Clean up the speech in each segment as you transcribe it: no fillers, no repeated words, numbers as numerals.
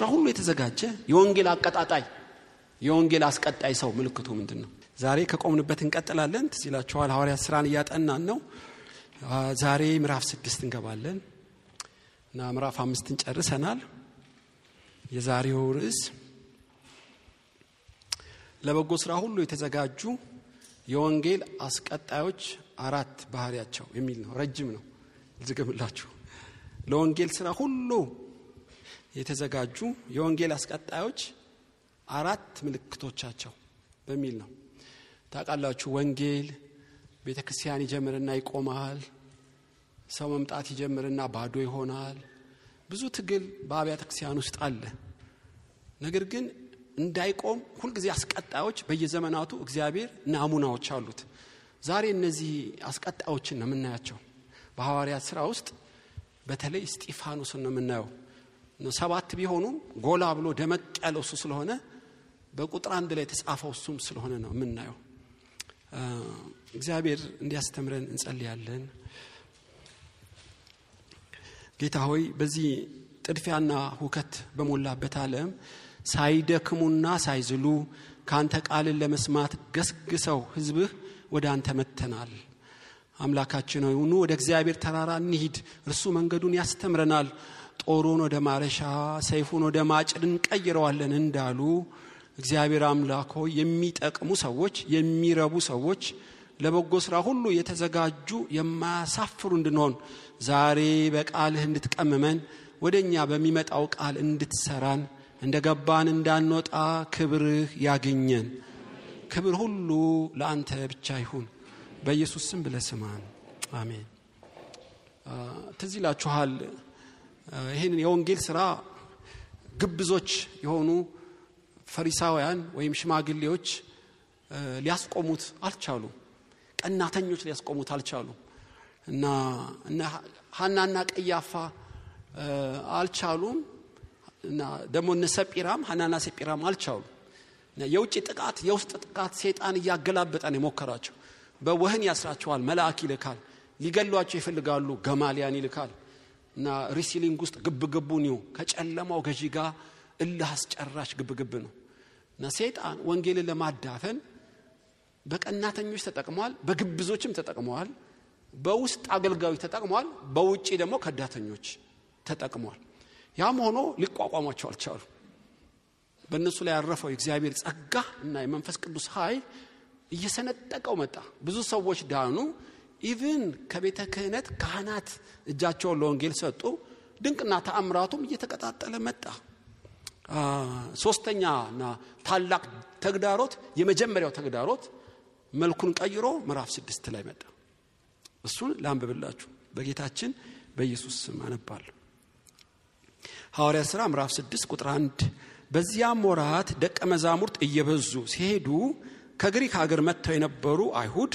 ሁሉ የተዘጋጀ የወንጌል አቀጣጣይ የወንጌል አስቀጣይ ሰው ምልክቱ ምንድነው? ዛሬ ከቆምንበት እንቀጥላለን። ትዝ ይላችኋል ሐዋርያት ሥራን እያጠናን ነው። ዛሬ ምዕራፍ 6 እንገባለን እና ምዕራፍ 5 ጨርሰናል። የዛሬው ርዕስ ለበጎ ሥራ ሁሉ የተዘጋጁ የወንጌል አስቀጣዮች 4 ባህሪያቸው የሚል ነው። ረጅም ነው፣ ልዝግምላችሁ። ለወንጌል ሥራ ሁሉ የተዘጋጁ የወንጌል አስቀጣዮች 4 ምልክቶቻቸው በሚል ነው። ታውቃላችሁ ወንጌል ቤተክርስቲያን ይጀምርና ይቆማል። ሰው መምጣት ይጀምርና ባዶ ይሆናል። ብዙ ትግል በአብያተ ክርስቲያን ውስጥ አለ። ነገር ግን እንዳይቆም ሁሉ ጊዜ አስቀጣዮች በየዘመናቱ እግዚአብሔር ናሙናዎች አሉት። ዛሬ እነዚህ አስቀጣዮችን ነው የምናያቸው። በሐዋርያት ሥራ ውስጥ በተለይ እስጢፋኖስን ነው የምናየው። 7 ቢሆኑም ጎላ ብሎ ደመቅ ያለው እሱ ስለሆነ በቁጥር 1 ላይ የተጻፈው እሱም ስለሆነ ነው የምናየው። እግዚአብሔር እንዲያስተምረን እንጸልያለን። ጌታ ሆይ በዚህ ጥድፊያና ሁከት በሞላበት ዓለም ሳይደክሙና ሳይዝሉ ካንተ ቃልን ለመስማት ገስግሰው ሕዝብህ ወደ አንተ መተናል። አምላካችን ሆይ ወደ እግዚአብሔር ተራራ እንሂድ፣ እርሱ መንገዱን ያስተምረናል። ጦሩን ወደ ማረሻ ሰይፉን ወደ ማጭድ እንቀይረዋለን እንዳሉ እግዚአብሔር አምላክ ሆይ የሚጠቅሙ ሰዎች የሚረቡ ሰዎች ለበጎ ሥራ ሁሉ የተዘጋጁ የማያሳፍሩ እንድንሆን ዛሬ በቃልህ እንድትቀመመን ወደኛ በሚመጣው ቃል እንድትሰራን እንደገባን እንዳንወጣ ክብርህ ያገኘን። ክብር ሁሉ ለአንተ ብቻ ይሁን። በኢየሱስ ስም ብለህ ስማን። አሜን። ትዝ ይላችኋል ይሄንን የወንጌል ሥራ ግብዞች የሆኑ ፈሪሳውያን ወይም ሽማግሌዎች ሊያስቆሙት አልቻሉም። ቀናተኞች ሊያስቆሙት አልቻሉም እና ሐናና ቀያፋ አልቻሉም እና ደግሞ ሰጲራም ሐናና ሰጲራም አልቻሉም። የውጭ ጥቃት የውስጥ ጥቃት ሰይጣን እያገላበጠ ነው የሞከራቸው። በወህኒ ያስራቸዋል፣ መልአክ ይልካል። ሊገሏቸው ይፈልጋሉ፣ ገማልያን ይልካል እና ሪሲሊንግ ውስጥ ግብግቡ ነው። ከጨለማው ገዢ ጋር እልህ አስጨራሽ ግብግብ ነው እና ሰይጣን ወንጌልን ለማዳፈን በቀናተኞች ተጠቅሟል፣ በግብዞችም ተጠቅሟል፣ በውስጥ አገልጋዮች ተጠቅሟል፣ በውጪ ደግሞ ከዳተኞች ተጠቅሟል። ያም ሆኖ ሊቋቋሟቸው አልቻሉ። በእነሱ ላይ ያረፈው የእግዚአብሔር ጸጋ እና የመንፈስ ቅዱስ ኃይል እየሰነጠቀው መጣ። ብዙ ሰዎች ዳኑ። ኢቭን ከቤተ ክህነት ካህናት እጃቸውን ለወንጌል ሰጡ። ድንቅና ተአምራቱም እየተቀጣጠለ መጣ። ሶስተኛና ታላቅ ተግዳሮት የመጀመሪያው ተግዳሮት መልኩን ቀይሮ ምዕራፍ 6 ላይ መጣ። እሱን ላንብብላችሁ በጌታችን በኢየሱስ ስም አነባለሁ። ሐዋርያት ሥራ ምዕራፍ 6 ቁጥር 1 በዚያም ወራት ደቀ መዛሙርት እየበዙ ሲሄዱ ከግሪክ ሀገር መጥተው የነበሩ አይሁድ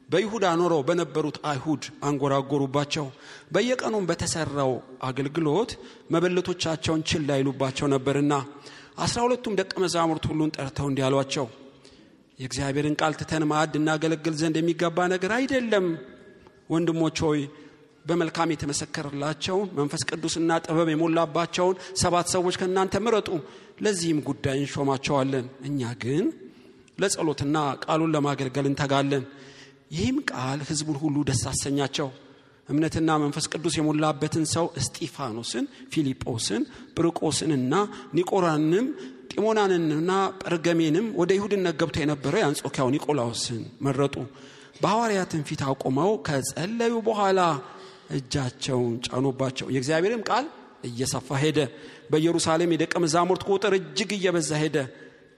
በይሁዳ ኖረው በነበሩት አይሁድ አንጎራጎሩባቸው። በየቀኑም በተሰራው አገልግሎት መበለቶቻቸውን ችላ ይሉባቸው ነበርና 12ቱም ደቀ መዛሙርት ሁሉን ጠርተው እንዲያሏቸው የእግዚአብሔርን ቃል ትተን ማዕድ እናገለግል ዘንድ የሚገባ ነገር አይደለም። ወንድሞች ሆይ በመልካም የተመሰከረላቸው መንፈስ ቅዱስና ጥበብ የሞላባቸውን 7 ሰዎች ከእናንተ ምረጡ፣ ለዚህም ጉዳይ እንሾማቸዋለን። እኛ ግን ለጸሎትና ቃሉን ለማገልገል እንተጋለን። ይህም ቃል ሕዝቡን ሁሉ ደስ አሰኛቸው። እምነትና መንፈስ ቅዱስ የሞላበትን ሰው እስጢፋኖስን፣ ፊልጶስን፣ ጵርቆስንና ኒቆራንም ጢሞናንንና ጴርገሜንም ወደ ይሁድነት ገብቶ የነበረው የአንጾኪያው ኒቆላዎስን መረጡ። በሐዋርያትም ፊት አቆመው ከጸለዩ በኋላ እጃቸውን ጫኑባቸው። የእግዚአብሔርም ቃል እየሰፋ ሄደ። በኢየሩሳሌም የደቀ መዛሙርት ቁጥር እጅግ እየበዛ ሄደ።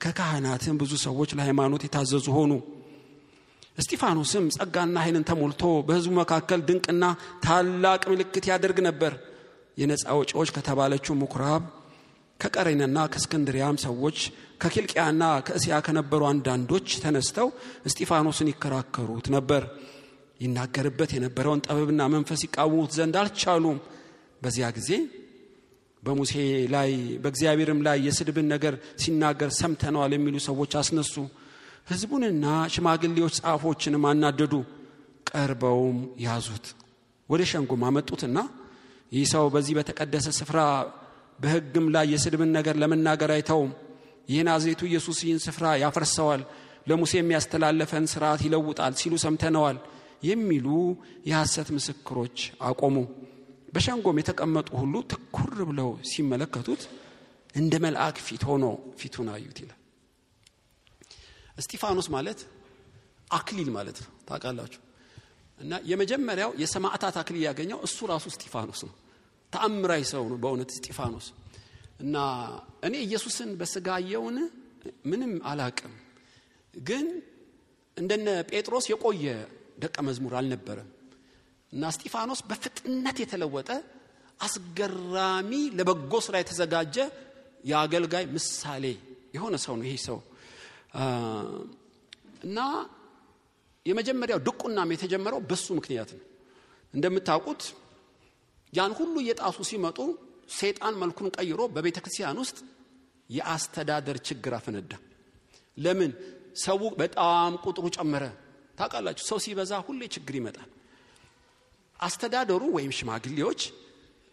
ከካህናትም ብዙ ሰዎች ለሃይማኖት የታዘዙ ሆኑ። እስጢፋኖስም ጸጋና ኃይልን ተሞልቶ በሕዝቡ መካከል ድንቅና ታላቅ ምልክት ያደርግ ነበር። የነጻ ወጪዎች ከተባለችው ምኩራብ ከቀሬናና ከእስክንድሪያም ሰዎች ከኪልቅያና ከእስያ ከነበሩ አንዳንዶች ተነስተው እስጢፋኖስን ይከራከሩት ነበር። ይናገርበት የነበረውን ጥበብና መንፈስ ይቃወሙት ዘንድ አልቻሉም። በዚያ ጊዜ በሙሴ ላይ በእግዚአብሔርም ላይ የስድብን ነገር ሲናገር ሰምተናል የሚሉ ሰዎች አስነሱ። ሕዝቡንና ሽማግሌዎች ጻፎችንም አናደዱ። ቀርበውም ያዙት፣ ወደ ሸንጎም አመጡትና ይህ ሰው በዚህ በተቀደሰ ስፍራ በሕግም ላይ የስድብን ነገር ለመናገር አይተውም። የናዝሬቱ ኢየሱስ ይህን ስፍራ ያፈርሰዋል፣ ለሙሴ የሚያስተላልፈን ሥርዓት ይለውጣል ሲሉ ሰምተነዋል የሚሉ የሐሰት ምስክሮች አቆሙ። በሸንጎም የተቀመጡ ሁሉ ትኩር ብለው ሲመለከቱት እንደ መልአክ ፊት ሆኖ ፊቱን አዩት ይላል። እስጢፋኖስ ማለት አክሊል ማለት ነው ታውቃላችሁ። እና የመጀመሪያው የሰማዕታት አክሊል ያገኘው እሱ ራሱ እስጢፋኖስ ነው። ተአምራዊ ሰው ነው በእውነት እስጢፋኖስ። እና እኔ ኢየሱስን በሥጋ አየውን ምንም አላቅም፣ ግን እንደነ ጴጥሮስ የቆየ ደቀ መዝሙር አልነበረም። እና እስጢፋኖስ በፍጥነት የተለወጠ አስገራሚ ለበጎ ሥራ የተዘጋጀ የአገልጋይ ምሳሌ የሆነ ሰው ነው ይሄ ሰው። እና የመጀመሪያው ድቁናም የተጀመረው በሱ ምክንያት ነው። እንደምታውቁት ያን ሁሉ የጣሱ ሲመጡ ሰይጣን መልኩን ቀይሮ በቤተክርስቲያን ውስጥ የአስተዳደር ችግር አፈነዳ። ለምን? ሰው በጣም ቁጥሩ ጨመረ። ታውቃላችሁ ሰው ሲበዛ ሁሌ ችግር ይመጣል። አስተዳደሩ ወይም ሽማግሌዎች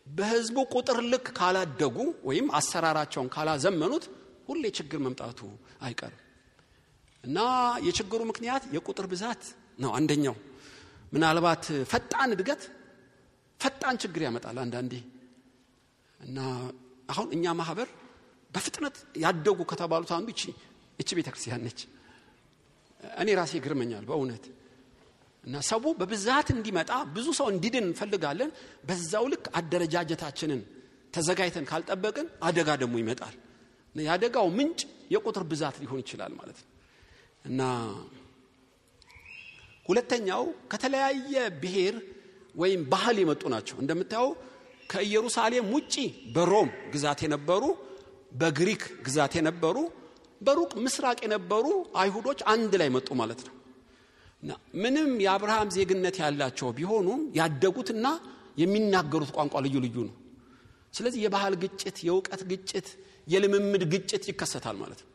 በህዝቡ ቁጥር ልክ ካላደጉ ወይም አሰራራቸውን ካላዘመኑት ሁሌ ችግር መምጣቱ አይቀርም። እና የችግሩ ምክንያት የቁጥር ብዛት ነው አንደኛው። ምናልባት ፈጣን እድገት ፈጣን ችግር ያመጣል አንዳንዴ። እና አሁን እኛ ማህበር በፍጥነት ያደጉ ከተባሉት አንዱ እቺ ቤተክርስቲያን ነች። እኔ ራሴ ግርመኛል በእውነት። እና ሰው በብዛት እንዲመጣ ብዙ ሰው እንዲድን እንፈልጋለን። በዛው ልክ አደረጃጀታችንን ተዘጋጅተን ካልጠበቅን አደጋ ደግሞ ይመጣል። ያደጋው ምንጭ የቁጥር ብዛት ሊሆን ይችላል ማለት ነው። እና ሁለተኛው ከተለያየ ብሔር ወይም ባህል የመጡ ናቸው። እንደምታዩ ከኢየሩሳሌም ውጪ በሮም ግዛት የነበሩ፣ በግሪክ ግዛት የነበሩ፣ በሩቅ ምስራቅ የነበሩ አይሁዶች አንድ ላይ መጡ ማለት ነው። እና ምንም የአብርሃም ዜግነት ያላቸው ቢሆኑም ያደጉትና የሚናገሩት ቋንቋ ልዩ ልዩ ነው። ስለዚህ የባህል ግጭት፣ የእውቀት ግጭት፣ የልምምድ ግጭት ይከሰታል ማለት ነው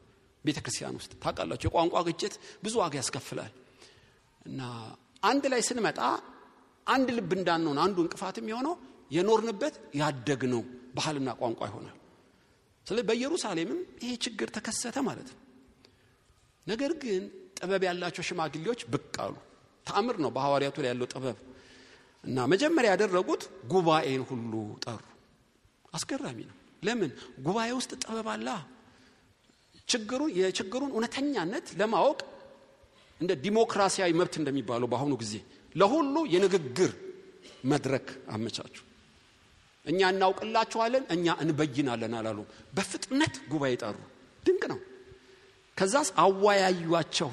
ቤተክርስቲያን ውስጥ። ታውቃላችሁ የቋንቋ ግጭት ብዙ ዋጋ ያስከፍላል። እና አንድ ላይ ስንመጣ አንድ ልብ እንዳንሆን አንዱ እንቅፋት የሚሆነው የኖርንበት ያደግነው ባህልና ቋንቋ ይሆናል። ስለዚህ በኢየሩሳሌምም ይሄ ችግር ተከሰተ ማለት ነው። ነገር ግን ጥበብ ያላቸው ሽማግሌዎች ብቅ አሉ። ተአምር ነው በሐዋርያቱ ላይ ያለው ጥበብ። እና መጀመሪያ ያደረጉት ጉባኤን ሁሉ ጠሩ። አስገራሚ ነው። ለምን? ጉባኤ ውስጥ ጥበብ አለ። የችግሩን እውነተኛነት ለማወቅ እንደ ዲሞክራሲያዊ መብት እንደሚባለው በአሁኑ ጊዜ ለሁሉ የንግግር መድረክ አመቻቹ። እኛ እናውቅላችኋለን፣ እኛ እንበይናለን አላሉ። በፍጥነት ጉባኤ ጠሩ። ድንቅ ነው። ከዛስ አወያዩአቸው።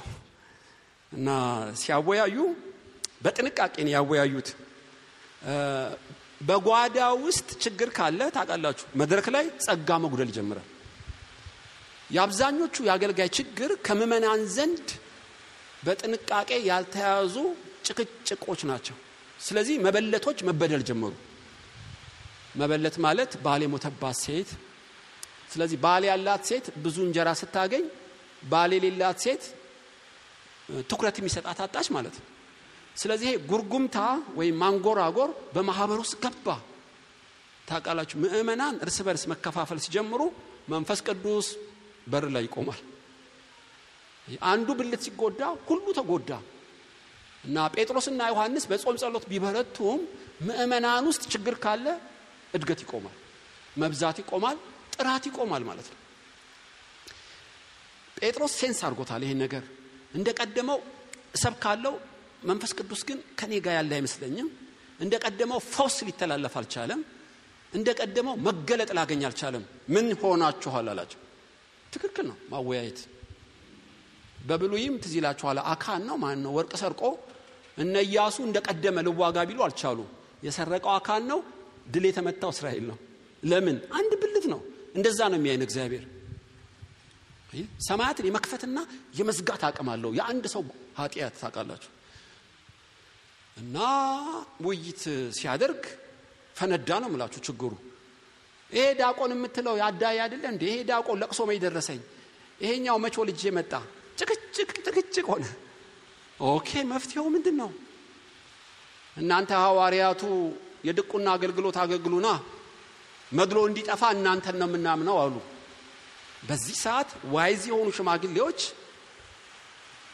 እና ሲያወያዩ በጥንቃቄ ነው ያወያዩት። በጓዳ ውስጥ ችግር ካለ ታውቃላችሁ መድረክ ላይ ጸጋ መጉደል ይጀምራል። የአብዛኞቹ የአገልጋይ ችግር ከምዕመናን ዘንድ በጥንቃቄ ያልተያዙ ጭቅጭቆች ናቸው። ስለዚህ መበለቶች መበደል ጀመሩ። መበለት ማለት ባል የሞተባት ሴት። ስለዚህ ባል ያላት ሴት ብዙ እንጀራ ስታገኝ ባል የሌላት ሴት ትኩረት የሚሰጣት አጣች ማለት ነው። ስለዚህ ጉርጉምታ ወይም ማንጎራጎር በማህበር ውስጥ ገባ። ታውቃላችሁ ምዕመናን እርስ በርስ መከፋፈል ሲጀምሩ መንፈስ ቅዱስ በር ላይ ይቆማል። አንዱ ብልት ሲጎዳ ሁሉ ተጎዳ። እና ጴጥሮስና ዮሐንስ በጾም ጸሎት ቢበረቱም ምዕመናን ውስጥ ችግር ካለ እድገት ይቆማል፣ መብዛት ይቆማል፣ ጥራት ይቆማል ማለት ነው። ጴጥሮስ ሴንስ አድርጎታል ይሄን ነገር። እንደቀደመው ሰብካለው መንፈስ ቅዱስ ግን ከኔ ጋር ያለ አይመስለኝም። እንደቀደመው ፈውስ ሊተላለፍ አልቻለም። እንደቀደመው መገለጥ ላገኝ አልቻለም። ምን ሆናችኋል አላቸው። ትክክል ነው ማወያየት። በብሉይም ትዝ ይላችኋል አካን ነው ማን ነው ወርቅ ሰርቆ እነ ኢያሱ እንደቀደመ ልዋጋ ቢሉ አልቻሉ። የሰረቀው አካን ነው፣ ድል የተመታው እስራኤል ነው። ለምን? አንድ ብልት ነው። እንደዛ ነው የሚያየን እግዚአብሔር። ሰማያትን የመክፈትና የመዝጋት አቅም አለው የአንድ ሰው ኃጢአት ታውቃላችሁ። እና ውይይት ሲያደርግ ፈነዳ ነው የምላችሁ ችግሩ። ይሄ ዲያቆን የምትለው ያዳይ አይደለ እንዴ? ይሄ ዲያቆን ለቅሶ መይ ደረሰኝ፣ ይሄኛው መቾ ልጅ መጣ፣ ጭቅጭቅ ሆነ። ኦኬ መፍትሄው ምንድነው? እናንተ ሐዋርያቱ የድቁና አገልግሎት አገልግሉና መግሎ እንዲጠፋ እናንተን ነው የምናምነው አሉ። በዚህ ሰዓት ዋይዝ የሆኑ ሽማግሌዎች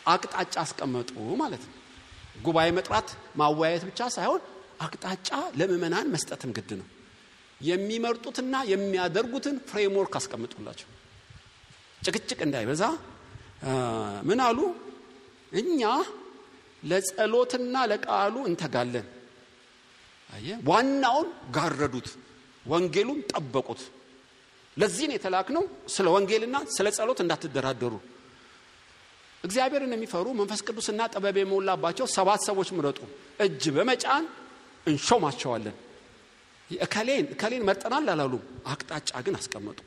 አቅጣጫ አስቀመጡ ማለት ነው። ጉባኤ መጥራት ማወያየት ብቻ ሳይሆን አቅጣጫ ለምእመናን መስጠትም ግድ ነው። የሚመርጡትና የሚያደርጉትን ፍሬምወርክ አስቀምጡላቸው። ጭቅጭቅ እንዳይበዛ ምን አሉ? እኛ ለጸሎትና ለቃሉ እንተጋለን። ዋናውን ጋረዱት፣ ወንጌሉን ጠበቁት። ለዚህ ነው የተላክነው። ስለ ወንጌልና ስለ ጸሎት እንዳትደራደሩ። እግዚአብሔርን የሚፈሩ መንፈስ ቅዱስና ጥበብ የሞላባቸው 7 ሰዎች ምረጡ፣ እጅ በመጫን እንሾማቸዋለን። እከሌን መርጠናል አላሉም። አቅጣጫ ግን አስቀመጡ።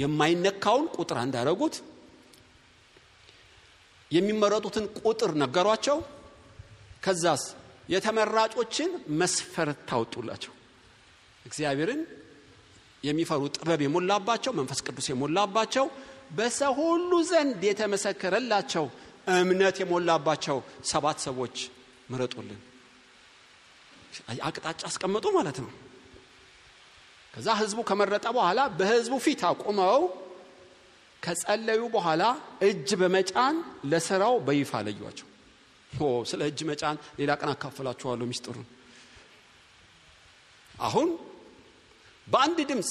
የማይነካውን ቁጥር እንዳረጉት የሚመረጡትን ቁጥር ነገሯቸው። ከዛስ የተመራጮችን መስፈርት ታወጡላቸው። እግዚአብሔርን የሚፈሩ ጥበብ የሞላባቸው መንፈስ ቅዱስ የሞላባቸው በሰው ሁሉ ዘንድ የተመሰከረላቸው እምነት የሞላባቸው 7 ሰዎች ምረጡልን። አቅጣጫ አስቀመጡ ማለት ነው። ከዛ ህዝቡ ከመረጠ በኋላ በህዝቡ ፊት አቆመው ከጸለዩ በኋላ እጅ በመጫን ለሥራው በይፋ ለዩዋቸው። ስለ እጅ መጫን ሌላ ቀን አካፍላችኋለሁ ሚስጥሩን። አሁን በአንድ ድምጽ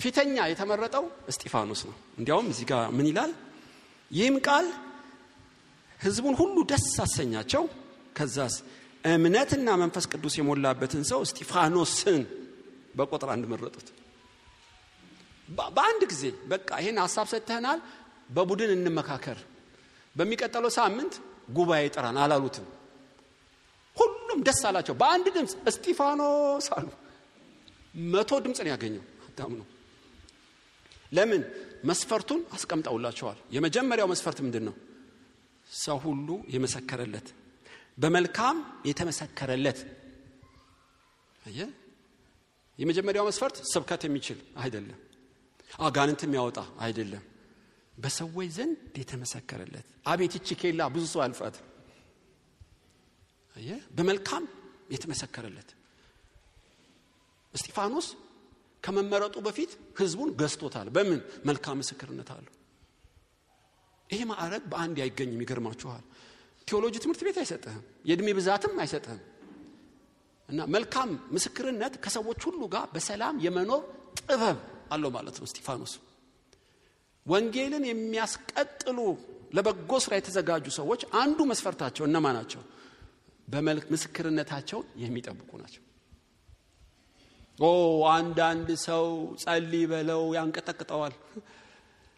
ፊተኛ የተመረጠው እስጢፋኖስ ነው። እንዲያውም እዚህ ጋር ምን ይላል? ይህም ቃል ህዝቡን ሁሉ ደስ አሰኛቸው። ከዛስ እምነትና መንፈስ ቅዱስ የሞላበትን ሰው እስጢፋኖስን በቁጥር 1 መረጡት። በአንድ ጊዜ በቃ ይሄን ሐሳብ ሰጥተናል፣ በቡድን እንመካከር፣ በሚቀጥለው ሳምንት ጉባኤ ጠራን አላሉትም። ሁሉም ደስ አላቸው። በአንድ ድምጽ እስጢፋኖስ አሉ። 100 ድምጽ ነው ያገኘው። አታምኑ። ለምን? መስፈርቱን አስቀምጠውላቸዋል። የመጀመሪያው መስፈርት ምንድነው? ሰው ሁሉ የመሰከረለት፣ በመልካም የተመሰከረለት። የመጀመሪያው መስፈርት ስብከት የሚችል አይደለም፣ አጋንንት የሚያወጣ አይደለም፣ በሰዎች ዘንድ የተመሰከረለት። አቤት እቺ ኬላ ብዙ ሰው አልፋት። በመልካም የተመሰከረለት እስጢፋኖስ ከመመረጡ በፊት ህዝቡን ገስቶታል። በምን? መልካም ምስክርነት አለው። ይሄ ማዕረግ በአንድ አይገኝም። ይገርማችኋል። ቴዎሎጂ ትምህርት ቤት አይሰጥህም፣ የእድሜ ብዛትም አይሰጥህም። እና መልካም ምስክርነት ከሰዎች ሁሉ ጋር በሰላም የመኖር ጥበብ አለው ማለት ነው። እስጢፋኖስ ወንጌልን የሚያስቀጥሉ ለበጎ ስራ የተዘጋጁ ሰዎች አንዱ መስፈርታቸው እነማን ናቸው? በመልክ ምስክርነታቸው የሚጠብቁ ናቸው። አንዳንድ ሰው ጸልይ በለው ያንቀጠቅጠዋል፣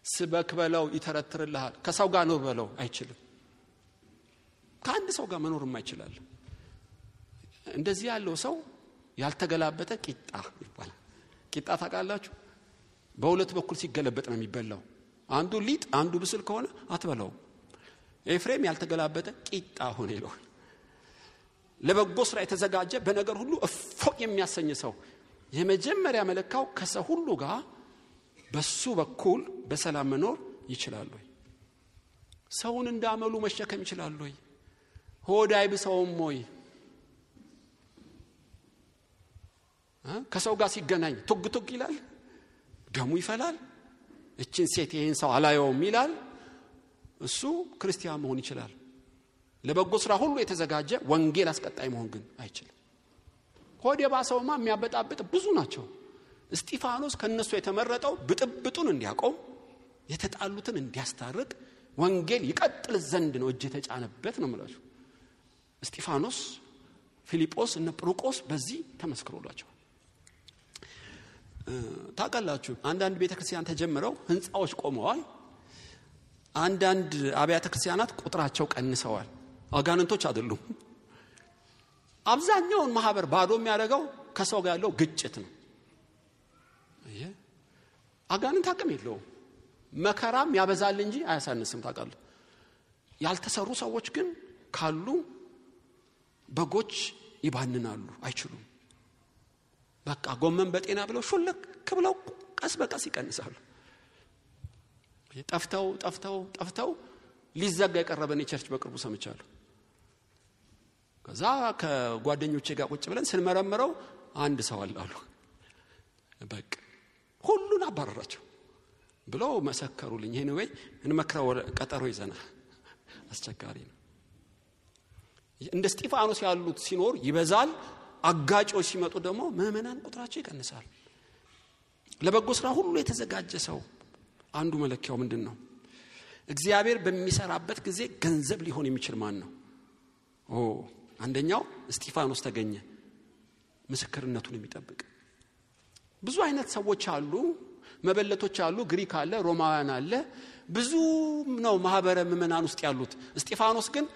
ስበክ በለው ይተረትርልሃል፣ ከሰው ጋር ኖር በለው አይችልም። ከአንድ ሰው ጋር መኖርም አይችላል። እንደዚህ ያለው ሰው ያልተገላበጠ ቂጣ ይባላል። ቂጣ ታውቃላችሁ? በሁለት በኩል ሲገለበጥ ነው የሚበላው። አንዱ ሊጥ አንዱ ብስል ከሆነ አትበላው። ኤፍሬም ያልተገላበጠ ቂጣ ሆነ ይለዋል። ለበጎ ስራ የተዘጋጀ በነገር ሁሉ እፎቅ የሚያሰኝ ሰው የመጀመሪያ መለካው ከሰው ሁሉ ጋር በሱ በኩል በሰላም መኖር ይችላል ወይ? ሰውን እንዳመሉ መሸከም ይችላል ወይ? ሆድ አይብሰውም ወይ? ከሰው ጋር ሲገናኝ ቱግ ቱግ ይላል፣ ደሙ ይፈላል፣ እቺን ሴት ይሄን ሰው አላየውም ይላል። እሱ ክርስቲያን መሆን ይችላል። ለበጎ ስራ ሁሉ የተዘጋጀ ወንጌል አስቀጣይ መሆን ግን አይችልም። ሆድ የባሰውማ የሚያበጣብጥ ብዙ ናቸው። እስጢፋኖስ ከነሱ የተመረጠው ብጥብጡን እንዲያቆም፣ የተጣሉትን እንዲያስታርቅ፣ ወንጌል ይቀጥል ዘንድ ነው እጅ የተጫነበት ነው ማለት ነው። እስጢፋኖስ፣ ፊልጶስ እና ጵሩቆስ በዚህ ተመስክሮላቸው። ታውቃላችሁ አንዳንድ ቤተክርስቲያን ተጀምረው ህንጻዎች ቆመዋል። አንዳንድ አብያተ ክርስቲያናት ቁጥራቸው ቀንሰዋል። አጋንንቶች አይደሉም። አብዛኛውን ማህበር ባዶ የሚያደርገው ከሰው ጋር ያለው ግጭት ነው። አጋንንት አቅም የለውም። መከራም ያበዛል እንጂ አያሳንስም። ታውቃለህ ያልተሰሩ ሰዎች ግን ካሉ በጎች ይባንናሉ፣ አይችሉም። በቃ ጎመን በጤና ብለው ሹልክ ብለው ቀስ በቀስ ይቀንሳሉ። ጠፍተው ሊዘጋ የቀረበን የቸርች በቅርቡ ሰምቻለሁ። ከዛ ከጓደኞቼ ጋር ቁጭ ብለን ስንመረምረው አንድ ሰው አሉ። በቃ ሁሉን አባረራቸው ብለው መሰከሩልኝ። ይሄን ወይ እንመክረው ቀጠሮ ይዘና አስቸጋሪ ነው። እንደ እስጢፋኖስ ያሉት ሲኖር ይበዛል። አጋጮች ሲመጡ ደግሞ ምዕመናን ቁጥራቸው ይቀንሳል። ለበጎ ስራ ሁሉ የተዘጋጀ ሰው አንዱ መለኪያው ምንድነው? እግዚአብሔር በሚሰራበት ጊዜ ገንዘብ ሊሆን የሚችል ማን ነው? አንደኛው እስጢፋኖስ ተገኘ፣ ምስክርነቱን የሚጠብቅ። ብዙ አይነት ሰዎች አሉ፣ መበለቶች አሉ፣ ግሪክ አለ፣ ሮማውያን አለ፣ ብዙ ነው ማህበረ ምዕመናን ውስጥ ያሉት። እስጢፋኖስ ግን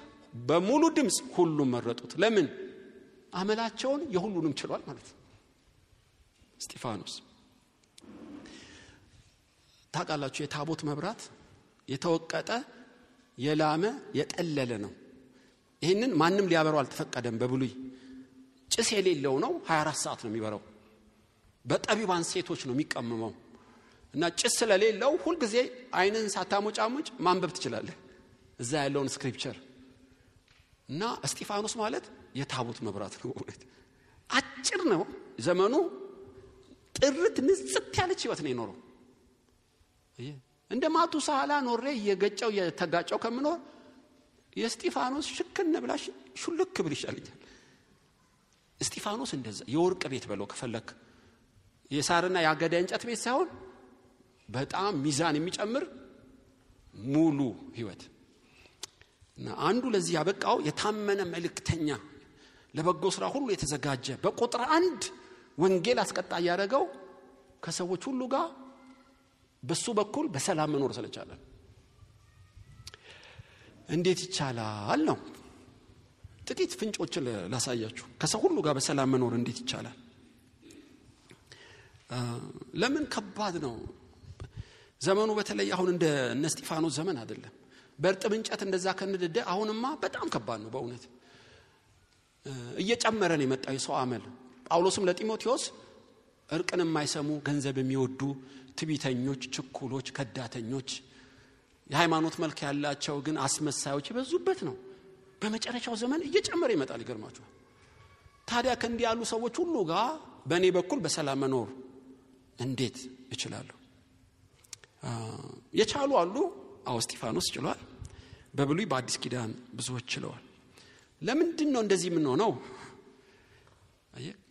በሙሉ ድምጽ ሁሉም መረጡት። ለምን? አመላቸውን የሁሉንም ችሏል ማለት ነው። እስጢፋኖስ ታውቃላችሁ፣ የታቦት መብራት የተወቀጠ የላመ የጠለለ ነው። ይሄንን ማንም ሊያበራው አልተፈቀደም በብሉይ። ጭስ የሌለው ነው፣ 24 ሰዓት ነው የሚበራው። በጠቢባን ሴቶች ነው የሚቀመመው እና ጭስ ስለሌለው ሁሉ ጊዜ አይንን ሳታሞጫሙጭ ማንበብ ትችላለህ እዛ ያለውን ስክሪፕቸር። እና እስጢፋኖስ ማለት የታቦት መብራት ነው። እውነት አጭር ነው ዘመኑ፣ ጥርት ንጽት ያለች ህይወት ነው የኖረው። እንደ ማቱሳላ ኖሬ የገጨው የተጋጨው ከምኖር የእስጢፋኖስ ሽክን ብላሽ ሹልክ ብል ይሻለኛል። እስጢፋኖስ እንደዛ የወርቅ ቤት በለው ከፈለክ፣ የሳርና ያገዳ እንጨት ቤት ሳይሆን በጣም ሚዛን የሚጨምር ሙሉ ህይወት እና አንዱ ለዚህ ያበቃው የታመነ መልእክተኛ፣ ለበጎ ስራ ሁሉ የተዘጋጀ፣ በቁጥር 1 ወንጌል አስቀጣይ ያደረገው ከሰዎች ሁሉ ጋር በሱ በኩል በሰላም መኖር ስለቻለ። እንዴት ይቻላል ነው? ጥቂት ፍንጮችን ላሳያችሁ። ከሰው ሁሉ ጋር በሰላም መኖር እንዴት ይቻላል? ለምን ከባድ ነው ዘመኑ። በተለይ አሁን እንደ እስጢፋኖስ ዘመን አይደለም። በእርጥብ እንጨት እንደዛ ከነደደ አሁንማ በጣም ከባድ ነው በእውነት። እየጨመረ ነው የመጣው የሰው አመል። ጳውሎስም ለጢሞቴዎስ እርቅን የማይሰሙ ገንዘብ የሚወዱ ትዕቢተኞች፣ ችኩሎች፣ ከዳተኞች፣ የሃይማኖት መልክ ያላቸው ግን አስመሳዮች የበዙበት ነው። በመጨረሻው ዘመን እየጨመረ ይመጣል። ይገርማችኋል። ታዲያ ከእንዲህ ያሉ ሰዎች ሁሉ ጋር በእኔ በኩል በሰላም መኖር እንዴት እችላለሁ? የቻሉ አሉ። እስጢፋኖስ ችሏል። በብሉይ በአዲስ ኪዳን ብዙዎች ችለዋል። ለምንድን ነው እንደዚህ የምንሆነው?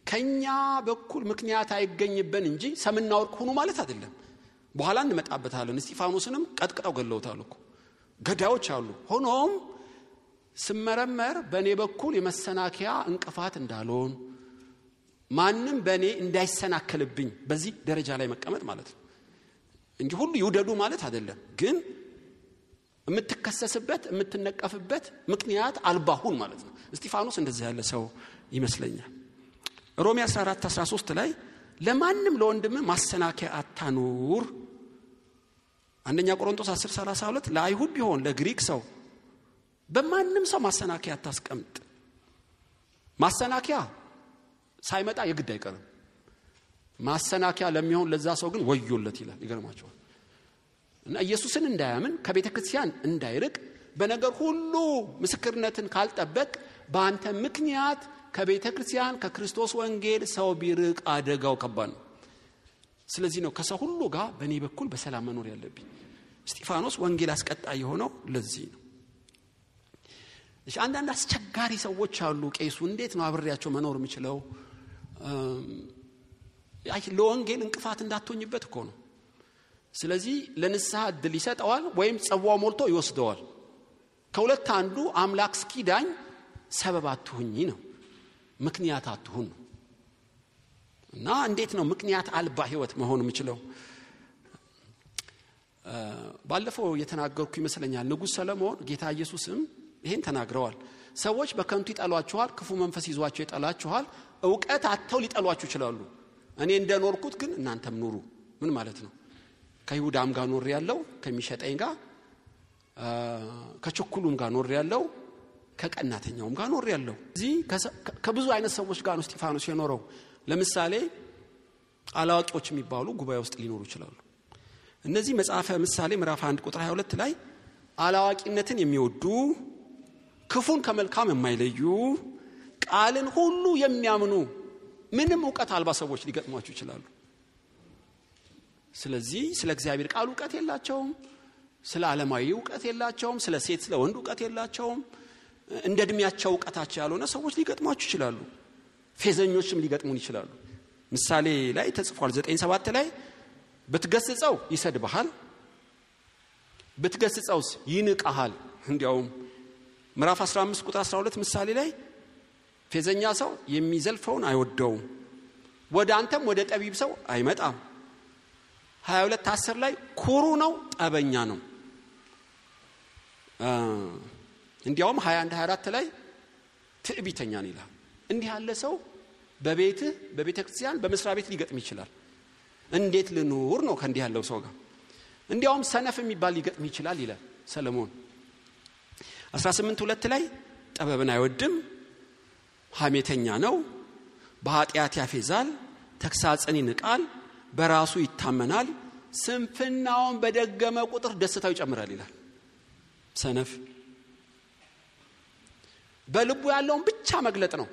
ከኛ በኩል ምክንያት አይገኝብን እንጂ ሰምና ወርቅ ሁኑ ማለት አይደለም። በኋላ እንመጣበታለን። እስጢፋኖስንም ቀጥቅጠው ገለውታል እኮ ገዳዮች አሉ። ሆኖም ስመረመር በእኔ በኩል የመሰናከያ እንቅፋት እንዳልሆን፣ ማንም በእኔ እንዳይሰናከልብኝ በዚህ ደረጃ ላይ መቀመጥ ማለት ነው እንጂ ሁሉ ይውደዱ ማለት አይደለም። ግን የምትከሰስበት የምትነቀፍበት ምክንያት አልባሁን ማለት ነው። እስጢፋኖስ እንደዚህ ያለ ሰው ይመስለኛል። ሮሜ 14:13 ላይ ለማንም ለወንድም ማሰናከያ አታኑር። አንደኛ ቆሮንቶስ 10:32 ለአይሁድ ቢሆን ለግሪክ ሰው በማንም ሰው ማሰናከያ አታስቀምጥ። ማሰናከያ ሳይመጣ የግድ አይቀርም። ማሰናከያ ለሚሆን ለዛ ሰው ግን ወዮለት ይላል። ይገርማችኋል። እና ኢየሱስን እንዳያምን ከቤተ ክርስቲያን እንዳይርቅ በነገር ሁሉ ምስክርነትን ካልጠበቅ በአንተ ምክንያት ከቤተ ክርስቲያን ከክርስቶስ ወንጌል ሰው ቢርቅ አደጋው ከባድ ነው። ስለዚህ ነው ከሰው ሁሉ ጋር በእኔ በኩል በሰላም መኖር ያለብኝ። እስጢፋኖስ ወንጌል አስቀጣይ የሆነው ለዚህ ነው። እሺ፣ አንዳንድ አስቸጋሪ ሰዎች አሉ። ቄሱ እንዴት ነው አብሬያቸው መኖር የምችለው? ለወንጌል እንቅፋት እንዳትሆኝበት እኮ ነው። ስለዚህ ለንስሐ ዕድል ይሰጠዋል ወይም ጽዋው ሞልቶ ይወስደዋል። ከሁለት አንዱ አምላክ እስኪዳኝ ሰበብ አትሁኝ ነው፣ ምክንያት አትሁን ነው። እና እንዴት ነው ምክንያት አልባ ህይወት መሆን የምችለው? ባለፈው የተናገርኩ ይመስለኛል። ንጉሥ ሰለሞን ጌታ ኢየሱስም ይሄን ተናግረዋል። ሰዎች በከንቱ ይጠሏችኋል፣ ክፉ መንፈስ ይዟቸው ይጠላችኋል፣ ዕውቀት አጥተው ሊጠሏችሁ ይችላሉ። እኔ እንደኖርኩት ግን እናንተም ኑሩ። ምን ማለት ነው? ከይሁዳም ጋር ኖር ያለው፣ ከሚሸጠኝ ጋር ከችኩሉም ጋር ኖር ያለው፣ ከቀናተኛውም ጋር ኖር ያለው። እዚህ ከብዙ አይነት ሰዎች ጋር ነው እስጢፋኖስ የኖረው። ለምሳሌ አላዋቂዎች የሚባሉ ጉባኤ ውስጥ ሊኖሩ ይችላሉ። እነዚህ መጽሐፈ ምሳሌ ምዕራፍ 1 ቁጥር 22 ላይ አላዋቂነትን የሚወዱ ክፉን ከመልካም የማይለዩ ቃልን ሁሉ የሚያምኑ ምንም ዕውቀት አልባ ሰዎች ሊገጥሟቸው ይችላሉ። ስለዚህ ስለ እግዚአብሔር ቃል ዕውቀት የላቸውም፣ ስለ ዓለማዊ ዕውቀት የላቸውም፣ ስለ ሴት ስለ ወንድ ዕውቀት የላቸውም። እንደ እድሜያቸው ዕውቀታቸው ያልሆነ ሰዎች ሊገጥሟችሁ ይችላሉ። ፌዘኞችም ሊገጥሙን ይችላሉ። ምሳሌ ላይ ተጽፏል 9:7 ላይ ብትገስጸው ይሰድብሃል፣ ብትገስጸውስ ይንቅሃል። እንዲያውም ምዕራፍ 15 ቁጥር 12 ምሳሌ ላይ ፌዘኛ ሰው የሚዘልፈውን አይወደውም፣ ወደ አንተም ወደ ጠቢብ ሰው አይመጣም። 22:10 ላይ ኩሩ ነው ጠበኛ ነው። እንዲያውም 21:24 ላይ ትዕቢተኛ ነው ይላል። እንዲህ ያለ ሰው በቤተ ክርስቲያን በመስሪያ ቤት ሊገጥም ይችላል። እንዴት ልኑር ነው ከእንዲህ ያለው ሰው ጋር? እንዲያውም ሰነፍ የሚባል ሊገጥም ይችላል ይላል ሰለሞን። 18:2 ላይ ጥበብን አይወድም፣ ሐሜተኛ ነው፣ በኃጢአት ያፌዛል፣ ተግሳጽን ይንቃል፣ በራሱ ይታመናል፣ ስንፍናውን በደገመ ቁጥር ደስታው ይጨምራል ይላል። ሰነፍ በልቡ ያለውን ብቻ መግለጥ ነው።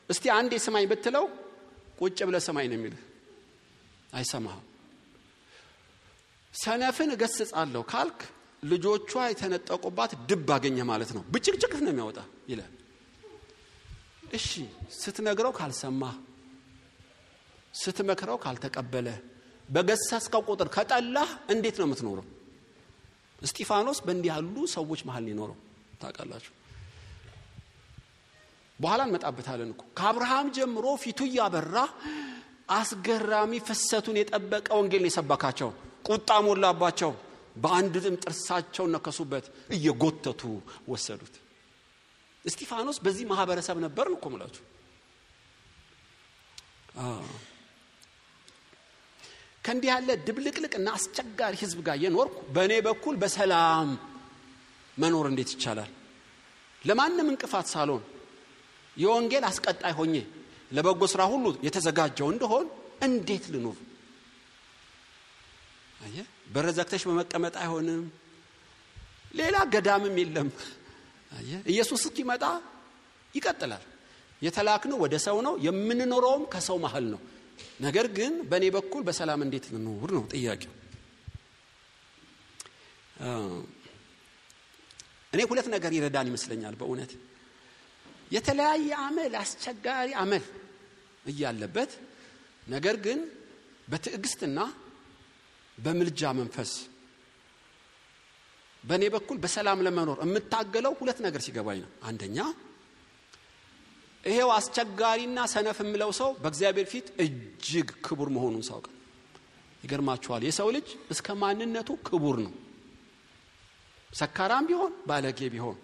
እስቲ አንዴ ስማኝ ብትለው ቁጭ ብለ ሰማይ ነው የሚልህ፣ አይሰማህም። ሰነፍን እገስጻለሁ ካልክ ልጆቿ የተነጠቁባት ድብ አገኘ ማለት ነው። ብጭቅጭቅ ነው የሚያወጣ ይላል። እሺ ስትነግረው ካልሰማህ፣ ስትመክረው ካልተቀበለ፣ በገሰስከው ቁጥር ከጠላህ እንዴት ነው የምትኖረው? እስጢፋኖስ በእንዲህ ያሉ ሰዎች መሃል ሊኖረው ታውቃላችሁ። በኋላ እንመጣበታለን እኮ ከአብርሃም ጀምሮ ፊቱ ያበራ አስገራሚ ፍሰቱን የጠበቀ ወንጌል ነው የሰበካቸው። ቁጣ ሞላባቸው፣ በአንድ ድም ጥርሳቸውን ነከሱበት፣ እየጎተቱ ወሰዱት። እስጢፋኖስ በዚህ ማህበረሰብ ነበር ነው ቆምላችሁ። ከእንዲህ ያለ ድብልቅልቅና አስቸጋሪ ህዝብ ጋር የኖርኩ በእኔ በኩል በሰላም መኖር እንዴት ይቻላል? ለማንም እንቅፋት ሳልሆን የወንጌል አስቀጣይ ሆኜ ለበጎ ስራ ሁሉ የተዘጋጀው እንደሆን እንዴት ልኑር? አየ በረዘክተሽ በመቀመጥ አይሆንም። ሌላ ገዳምም የለም። አየ ኢየሱስ እስኪመጣ ይቀጥላል። የተላክነው ወደ ሰው ነው፣ የምንኖረውም ከሰው መሃል ነው። ነገር ግን በእኔ በኩል በሰላም እንዴት ልኑር ነው ጥያቄው። እኔ ሁለት ነገር ይረዳን ይመስለኛል በእውነት። የተለያየ አመል፣ አስቸጋሪ አመል እያለበት ነገር ግን በትዕግስትና በምልጃ መንፈስ በእኔ በኩል በሰላም ለመኖር የምታገለው ሁለት ነገር ሲገባኝ ነው። አንደኛ ይሄው አስቸጋሪና ሰነፍ የምለው ሰው በእግዚአብሔር ፊት እጅግ ክቡር መሆኑን ሳውቅ። ይገርማችኋል፣ የሰው ልጅ እስከ ማንነቱ ክቡር ነው። ሰካራም ቢሆን ባለጌ ቢሆን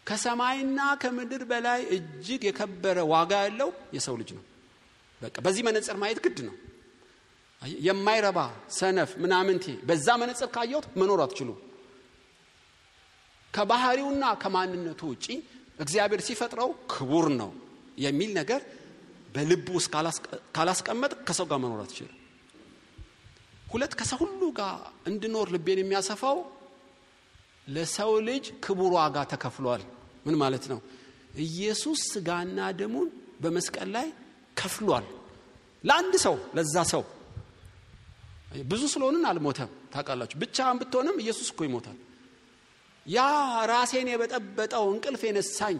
ከሰማይና ከምድር በላይ እጅግ የከበረ ዋጋ ያለው የሰው ልጅ ነው። በቃ በዚህ መነጽር ማየት ግድ ነው። የማይረባ ሰነፍ ምናምንቴ በዛ መነጽር ካየሁት መኖር አትችሉ። ከባህሪውና ከማንነቱ ውጪ እግዚአብሔር ሲፈጥረው ክቡር ነው የሚል ነገር በልቡ ውስጥ ካላስቀመጥ ከሰው ጋር መኖር አትችልም። ሁለት ከሰው ሁሉ ጋር እንድኖር ልቤን የሚያሰፋው ለሰው ልጅ ክቡር ዋጋ ተከፍሏል። ምን ማለት ነው? ኢየሱስ ስጋና ደሙን በመስቀል ላይ ከፍሏል ለአንድ ሰው። ለዛ ሰው ብዙ ስለሆነን አልሞተም ታውቃላችሁ። ብቻውን ብትሆንም ኢየሱስ እኮ ይሞታል። ያ ራሴን የበጠበጠው እንቅልፍ የነሳኝ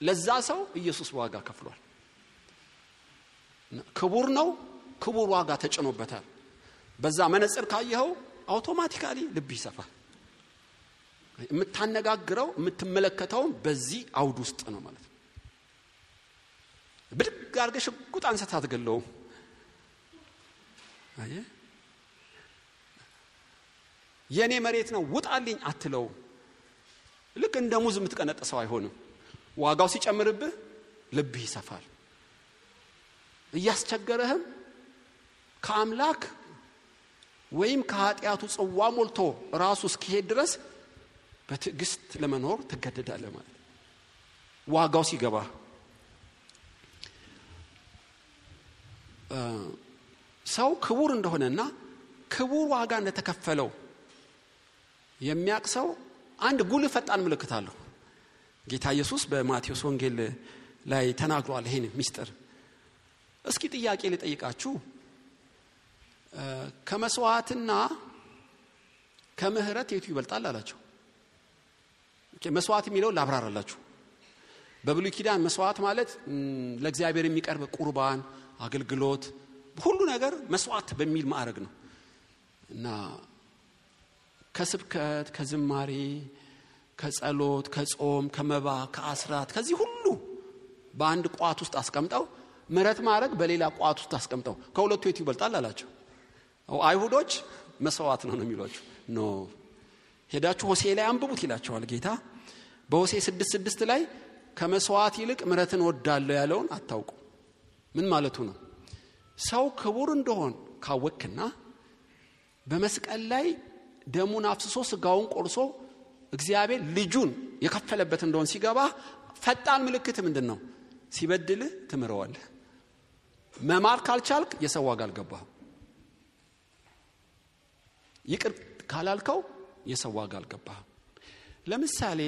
ለዛ ሰው ኢየሱስ ዋጋ ከፍሏል። ክቡር ነው፣ ክቡር ዋጋ ተጭኖበታል። በዛ መነጽር ካየኸው አውቶማቲካሊ ልብ ይሰፋል። የምታነጋግረው የምትመለከተው በዚህ አውድ ውስጥ ነው ማለት ነው። ብድግ አድርገሽ ሽጉጥ አንስተህ አትገለውም። አየ የኔ መሬት ነው ውጣልኝ አትለው። ልክ እንደ ሙዝ የምትቀነጥሰው አይሆንም። ዋጋው ሲጨምርብህ ልብህ ይሰፋል። እያስቸገረህም ከአምላክ ወይም ከኃጢአቱ ጽዋ ሞልቶ ራሱ እስኪሄድ ድረስ በትዕግስት ለመኖር ትገደዳለህ ማለት ዋጋው ሲገባ። ሰው ክቡር እንደሆነና ክቡር ዋጋ እንደተከፈለው የሚያቅሰው አንድ ጉልህ ፈጣን ምልክት አለው። ጌታ ኢየሱስ በማቴዎስ ወንጌል ላይ ተናግሯል ይሄን ሚስጥር። እስኪ ጥያቄ ልጠይቃችሁ። ከመስዋዕትና ከምህረት የቱ ይበልጣል አላቸው። መስዋዕት የሚለው ላብራራላችሁ። በብሉይ ኪዳን መስዋዕት ማለት ለእግዚአብሔር የሚቀርብ ቁርባን፣ አገልግሎት፣ ሁሉ ነገር መስዋዕት በሚል ማዕረግ ነው እና ከስብከት፣ ከዝማሬ፣ ከጸሎት፣ ከጾም፣ ከመባ፣ ከአስራት ከዚህ ሁሉ በአንድ ቋት ውስጥ አስቀምጠው ምህረት ማድረግ በሌላ ቋት ውስጥ አስቀምጠው ከሁለቱ የቱ ይበልጣል አላቸው። አይሁዶች መስዋዕት ነው የሚሏቸው። ኖ ሄዳችሁ ሆሴ ላይ አንብቡት ይላቸዋል ጌታ። በሆሴ 6:6 ላይ ከመስዋዕት ይልቅ ምህረትን ወዳለው ያለውን አታውቁ። ምን ማለቱ ነው? ሰው ክቡር እንደሆን ካወቅና በመስቀል ላይ ደሙን አፍስሶ ስጋውን ቆርሶ እግዚአብሔር ልጁን የከፈለበት እንደሆን ሲገባ ፈጣን ምልክት ምንድነው? ሲበድልህ ትምረዋለህ። መማር ካልቻልክ የሰው ዋጋ አልገባህም። ይቅር ካላልከው የሰው ዋጋ አልገባህም። ለምሳሌ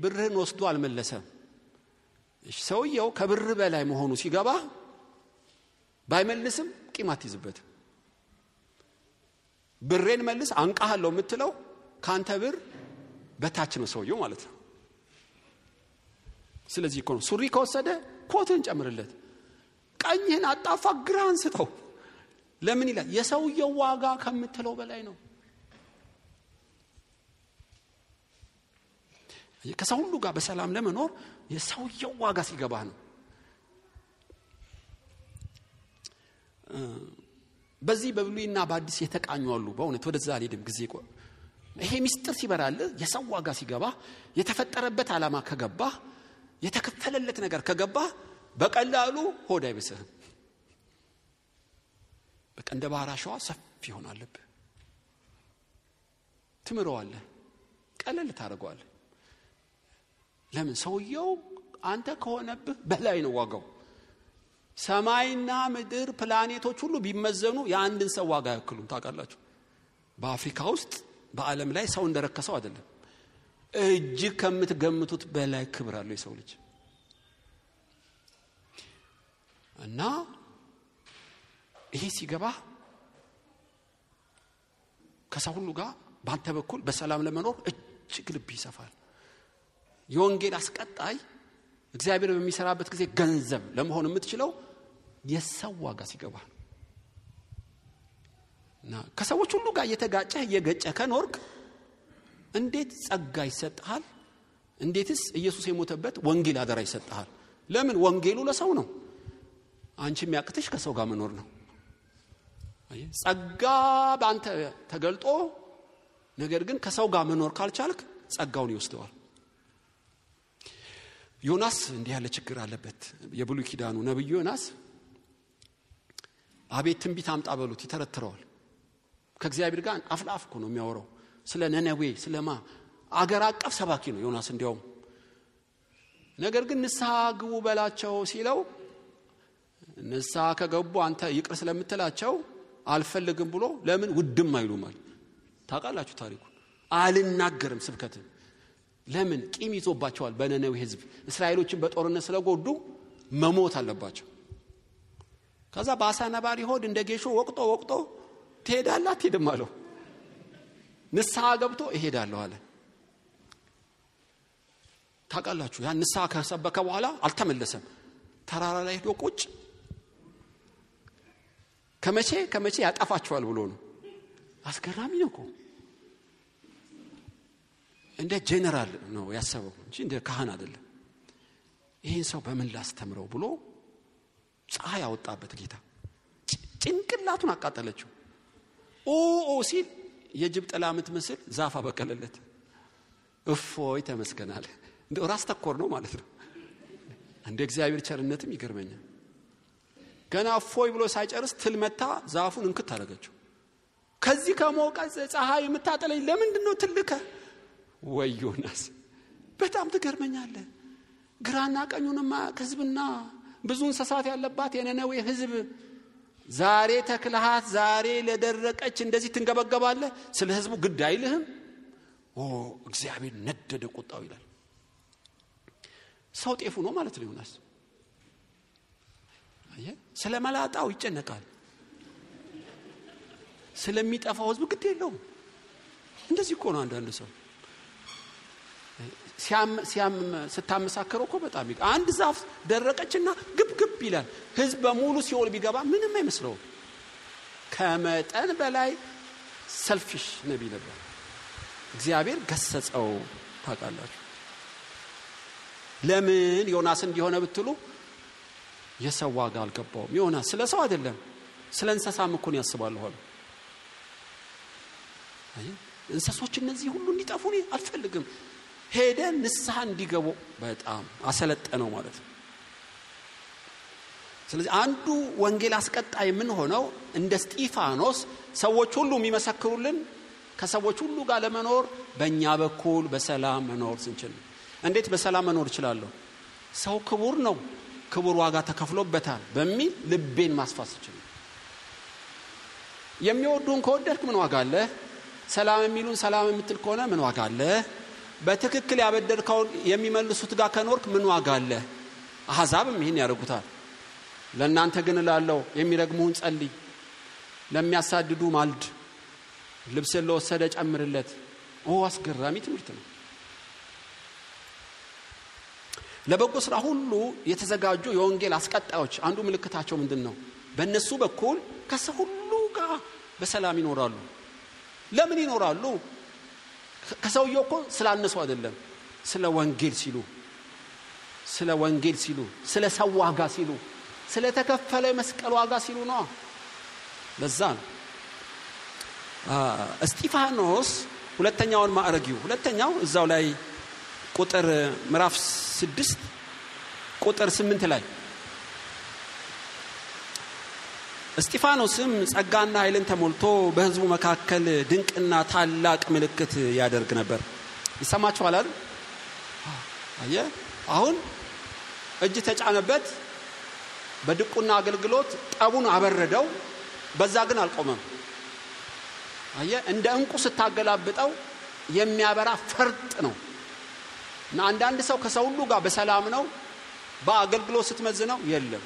ብርህን ወስዶ አልመለሰም። ሰውየው ከብር በላይ መሆኑ ሲገባ ባይመልስም ቂም አትይዝበት። ብሬን መልስ አንቃሃለሁ የምትለው ካንተ ብር በታች ነው ሰውየው ማለት ነው። ስለዚህ እኮ ነው ሱሪ ከወሰደ ኮትን ጨምርለት፣ ቀኝህን አጣፋ ግራን ስተው። ለምን ይላል? የሰውየው ዋጋ ከምትለው በላይ ነው። ከሰው ሁሉ ጋር በሰላም ለመኖር የሰውየው ዋጋ ሲገባ ነው። በዚህ በብሉይና በአዲስ የተቃኙ አሉ። በእውነት ወደዛ አልሄድም ጊዜ ይሄ ሚስጥር ሲበራል የሰው ዋጋ ሲገባ፣ የተፈጠረበት ዓላማ ከገባ፣ የተከፈለለት ነገር ከገባ በቀላሉ ሆድ አይብስህም። በቃ እንደ ባህር አሸዋ ሰፊ ይሆናል። ትምረዋለህ፣ ቀለል ታደርገዋለህ። ለምን? ሰውየው አንተ ከሆነብህ በላይ ነው ዋጋው። ሰማይና ምድር ፕላኔቶች ሁሉ ቢመዘኑ የአንድን ሰው ዋጋ ያክሉም። ታውቃላችሁ በአፍሪካ ውስጥ በዓለም ላይ ሰው እንደረከሰው አይደለም። እጅግ ከምትገምቱት በላይ ክብር አለው የሰው ልጅ እና ይሄ ሲገባ ከሰው ሁሉ ጋር ባንተ በኩል በሰላም ለመኖር እጅግ ልብ ይሰፋል። የወንጌል አስቀጣይ እግዚአብሔር በሚሰራበት ጊዜ ገንዘብ ለመሆን የምትችለው የሰው ዋጋ ሲገባ እና ከሰዎች ሁሉ ጋር እየተጋጨህ እየገጨህ ከኖርክ እንዴት ጸጋ ይሰጣል? እንዴትስ ኢየሱስ የሞተበት ወንጌል አደራ ይሰጣል? ለምን? ወንጌሉ ለሰው ነው። አንቺ የሚያቅትሽ ከሰው ጋር መኖር ነው። ጸጋ በአንተ ተገልጦ ነገር ግን ከሰው ጋር መኖር ካልቻልክ ጸጋውን ይወስደዋል። ዮናስ እንዲህ ያለ ችግር አለበት። የብሉይ ኪዳኑ ነብዩ ዮናስ አቤት ትንቢት አምጣ በሉት ይተረትረዋል። ከእግዚአብሔር ጋር አፍላፍ እኮ ነው የሚያወራው። ስለ ነነዌ ስለማ አገር አቀፍ ሰባኪ ነው ዮናስ እንዲያውም። ነገር ግን ንስሐ ግቡ በላቸው ሲለው ንስሐ ከገቡ አንተ ይቅር ስለምትላቸው አልፈልግም ብሎ ለምን ውድም አይሉማል። ታውቃላችሁ ታሪኩን። አልናገርም ስብከትን ለምን? ቂም ይዞባቸዋል በነነዌ ህዝብ። እስራኤሎችን በጦርነት ስለጎዱ መሞት አለባቸው። ከዛ በአሳ ነባሪ ሆድ እንደ ጌሾ ወቅጦ ትሄዳለህ አትሄድም አለው። ንስሐ ገብቶ እሄዳለሁ አለ። ታውቃላችሁ ያን ንስሐ ከሰበከ በኋላ አልተመለሰም። ተራራ ላይ ሄዶ ቁጭ ከመቼ ያጠፋቸዋል ብሎ ነው። አስገራሚ ነው እኮ። እንደ ጄነራል ነው ያሰበው እንጂ እንደ ካህን አይደለም። ይሄን ሰው በምን ላስተምረው ብሎ ፀሐይ ያወጣበት ጌታ ጭንቅላቱን አቃጠለችው። ኦ ሲል የጅብ ጥላ የምትመስል ዛፍ አበቀለለት። እፎይ ተመስገናል። እንደ ራስ ተኮር ነው ማለት ነው። እንደ እግዚአብሔር ቸርነትም ይገርመኛል። ገና እፎይ ብሎ ሳይጨርስ ትልመታ ዛፉን እንክት አደረገችው። ከዚህ ከሞቀ ፀሐይ የምታጠለኝ ለምንድነው ትልከ? ወይ ዮናስ በጣም ትገርመኛለህ። ግራና ቀኙንማ ህዝብና ብዙ እንስሳት ያለባት የነነዌ ህዝብ ዛሬ ተክልሃት ዛሬ ለደረቀች እንደዚህ ትንገበገባለህ። ስለ ህዝቡ ግድ አይልህም? እግዚአብሔር ነደደ ቁጣው ይላል። ሰው ጤፉ ነው ማለት ነው ዮናስ። ስለ መላጣው ይጨነቃል። ስለሚጠፋው ህዝብ ግድ የለውም። እንደዚህ እኮ ነው አንዳንድ ሰው ሲያም ስታመሳከረው እኮ በጣም አንድ ዛፍ ደረቀችና ግብግብ ይላል። ህዝብ በሙሉ ሲኦል ቢገባ ምንም አይመስለውም። ከመጠን በላይ ሰልፊሽ ነብይ ነበር። እግዚአብሔር ገሰጸው። ታውቃላችሁ ለምን ዮናስ እንዲሆነ ብትሉ የሰው ዋጋ አልገባውም። ዮናስ ስለ ሰው አይደለም ስለ እንስሳም እኮ ነው ያስባል። ሆነ እንስሶች እነዚህ ሁሉ እንዲጠፉ ነው አልፈልግም። ሄደን ንስሐ እንዲገቡ በጣም አሰለጠነው ማለት ነው። ስለዚህ አንዱ ወንጌል አስቀጣይ ምን ሆነው እንደ እስጢፋኖስ ሰዎች ሁሉ የሚመሰክሩልን ከሰዎች ሁሉ ጋር ለመኖር በእኛ በኩል በሰላም መኖር ስንችል። እንዴት በሰላም መኖር እችላለሁ? ሰው ክቡር ነው፣ ክቡር ዋጋ ተከፍሎበታል በሚል ልቤን ማስፋት ይችላል። የሚወዱን ከወደድክ ምን ዋጋ አለ? ሰላም የሚሉን ሰላም የምትል ከሆነ ምን ዋጋ አለ? በትክክል ያበደርከው የሚመልሱት ጋር ከኖርክ ምን ዋጋ አለ? አሕዛብም ይሄን ያደርጉታል። ለእናንተ ግን እላለሁ የሚረግሙህን ጸልይ፣ ለሚያሳድዱ ማልድ፣ ልብስን ለወሰደ ጨምርለት። አስገራሚ ትምህርት ነው። ለበጎ ስራ ሁሉ የተዘጋጁ የወንጌል አስቀጣዮች አንዱ ምልክታቸው ምንድነው? በእነሱ በኩል ከሰው ሁሉ ጋር በሰላም ይኖራሉ። ለምን ይኖራሉ? ከሰውየው እኮ ስላነሱ አይደለም፣ ስለ ወንጌል ሲሉ፣ ስለ ወንጌል ሲሉ፣ ስለ ሰው ዋጋ ሲሉ፣ ስለ ተከፈለ መስቀል ዋጋ ሲሉ ነው። ለዛ ነው እስጢፋኖስ ሁለተኛውን ማዕረጊው ሁለተኛው እዛው ላይ ቁጥር ምዕራፍ 6 ቁጥር 8 ላይ እስጢፋኖስም ጸጋና ኃይልን ተሞልቶ በሕዝቡ መካከል ድንቅና ታላቅ ምልክት ያደርግ ነበር። ይሰማችኋል አይደል? አሁን እጅ ተጫነበት፣ በድቁና አገልግሎት ጠቡን አበረደው። በዛ ግን አልቆመም። እንደ እንቁ ስታገላብጠው የሚያበራ ፈርጥ ነው። እና አንዳንድ ሰው ከሰው ሁሉ ጋር በሰላም ነው፣ በአገልግሎት ስትመዝነው የለም።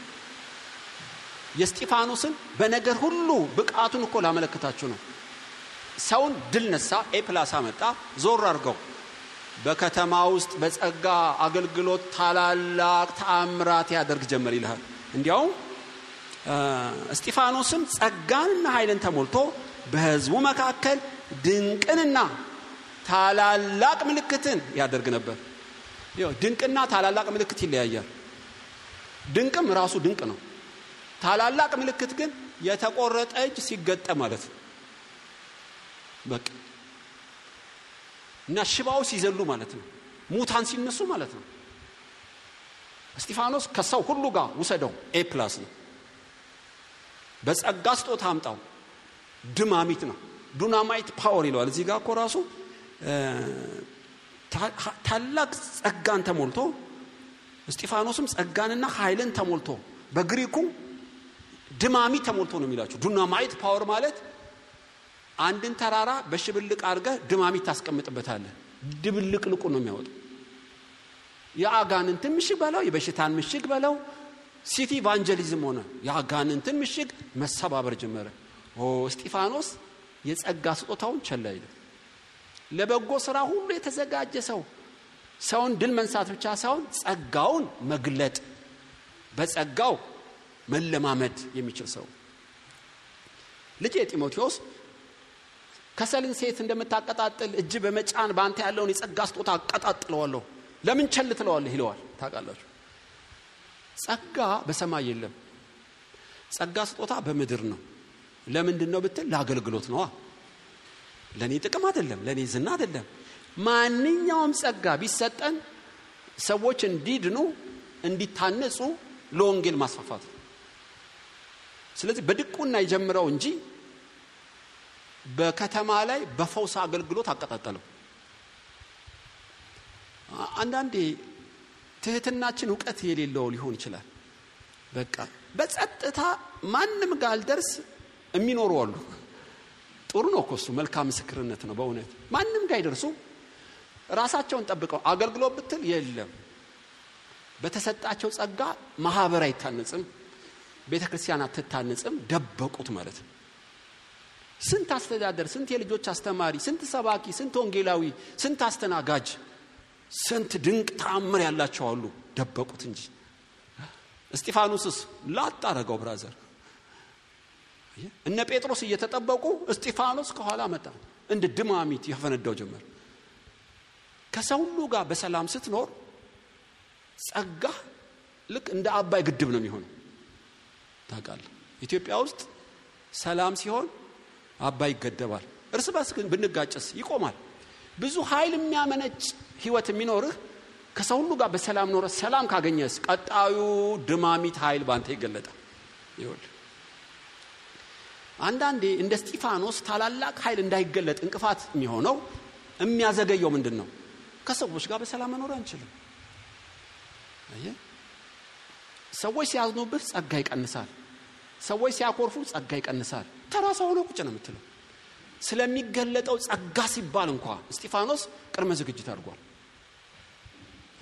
የእስጢፋኖስን በነገር ሁሉ ብቃቱን እኮ ላመለክታችሁ ነው። ሰውን ድል ነሳ፣ ኤፕላስ አመጣ። ዞር አድርገው በከተማ ውስጥ በጸጋ አገልግሎት ታላላቅ ተአምራት ያደርግ ጀመር ይላል። እንዲያውም እስጢፋኖስም ጸጋንና ኃይልን ተሞልቶ በሕዝቡ መካከል ድንቅንና ታላላቅ ምልክትን ያደርግ ነበር። ድንቅና ታላላቅ ምልክት ይለያያል። ድንቅም ራሱ ድንቅ ነው። ታላላቅ ምልክት ግን የተቆረጠ እጅ ሲገጠም ማለት ነው። በቃ እና ሽባው ሲዘሉ ማለት ነው። ሙታን ሲነሱ ማለት ነው። እስጢፋኖስ ከሰው ሁሉ ጋር ውሰደው ኤፕላስ ነው። በጸጋ ስጦታ አምጣው ድማሚት ነው። ዱናማይት ፓወር ይለዋል እዚህ ጋር እኮ ራሱ ታላቅ ጸጋን ተሞልቶ እስጢፋኖስም ጸጋንና ኃይልን ተሞልቶ በግሪኩ ድማሚት ተሞልቶ ነው የሚላችሁ። ዱናማይት ፓወር ማለት አንድን ተራራ በሽብልቅ አድርገህ ድማሚት ታስቀምጥበታለህ። ድብልቅልቁ ነው የሚያወጣው። የአጋንንትን ምሽግ በለው የበሽታን ምሽግ በለው ሲቲ ኢቫንጀሊዝም ሆነ የአጋንንትን ምሽግ መሰባበር ጀመረ። እስጢፋኖስ የጸጋ ስጦታውን ቸል አይልም። ለበጎ ስራ ሁሉ የተዘጋጀ ሰው፣ ሰውን ድል መንሳት ብቻ ሳይሆን ጸጋውን መግለጥ በጸጋው መለማመድ የሚችል ሰው። ልጄ ጢሞቴዎስ ከሰልን ሴት እንደምታቀጣጥል እጅ በመጫን ባንተ ያለውን የጸጋ ስጦታ አቀጣጥለዋለሁ ለምን ቸል ትለዋለህ ይለዋል። ታውቃላችሁ ጸጋ በሰማይ የለም። ጸጋ ስጦታ በምድር ነው። ለምንድን ነው ብትል ለአገልግሎት ነው። ለኔ ጥቅም አይደለም፣ ለኔ ዝና አይደለም። ማንኛውም ጸጋ ቢሰጠን ሰዎች እንዲድኑ እንዲታነጹ ለወንጌል ማስፋፋት። ስለዚህ በድቁና ይጀምረው እንጂ በከተማ ላይ በፈውስ አገልግሎት አቀጣጣለው። አንዳንዴ ትህትናችን ዕውቀት የሌለው ሊሆን ይችላል። በቃ በጸጥታ ማንም ጋር አልደርስ የሚኖሩ አሉ። ጥሩ ነው እኮ እሱ መልካም ምስክርነት ነው። በእውነት ማንም ጋር ይደርሱ ራሳቸውን ጠብቀው አገልግሎት ብትል የለም። በተሰጣቸው ጸጋ ማህበር አይታነጽም፣ ቤተክርስቲያን አትታነጽም። ደበቁት ማለት ነው። ስንት አስተዳደር፣ ስንት የልጆች አስተማሪ፣ ስንት ሰባኪ፣ ስንት ወንጌላዊ፣ ስንት አስተናጋጅ፣ ስንት ድንቅ ተአምር ያላቸው አሉ። ደበቁት እንጂ። እስጢፋኖስስ ላጣረገው ብራዘር። እነ ጴጥሮስ እየተጠበቁ እስጢፋኖስ ከኋላ መጣ። እንደ ድማሚት ያፈነዳው ጀመር። ከሰው ሁሉ ጋር በሰላም ስትኖር ጸጋ ልክ እንደ አባይ ግድብ ነው የሚሆነው። ታውቃለህ ኢትዮጵያ ውስጥ ሰላም ሲሆን አባይ ይገደባል። እርስ በርስ ግን ብንጋጨስ ይቆማል። ብዙ ኃይል የሚያመነጭ ህይወት የሚኖርህ ከሰው ሁሉ ጋር በሰላም ኖረ ሰላም ካገኘስ ቀጣዩ ድማሚት ኃይል ባንተ ይገለጣል። ይኸውልህ አንዳንዴ እንደ እስጢፋኖስ ታላላቅ ኃይል እንዳይገለጥ እንቅፋት የሚሆነው የሚያዘገየው ምንድነው? ከሰዎች ጋር በሰላም መኖር አንችልም። አየህ ሰዎች ሲያዝኑብህ ጸጋ ይቀንሳል። ሰዎች ሲያኮርፉ ጸጋ ይቀንሳል። ተራሳ ሆኖ ቁጭ ነው የምትለው። ስለሚገለጠው ጸጋ ሲባል እንኳን እስጢፋኖስ ቅድመ ዝግጅት አድርጓል።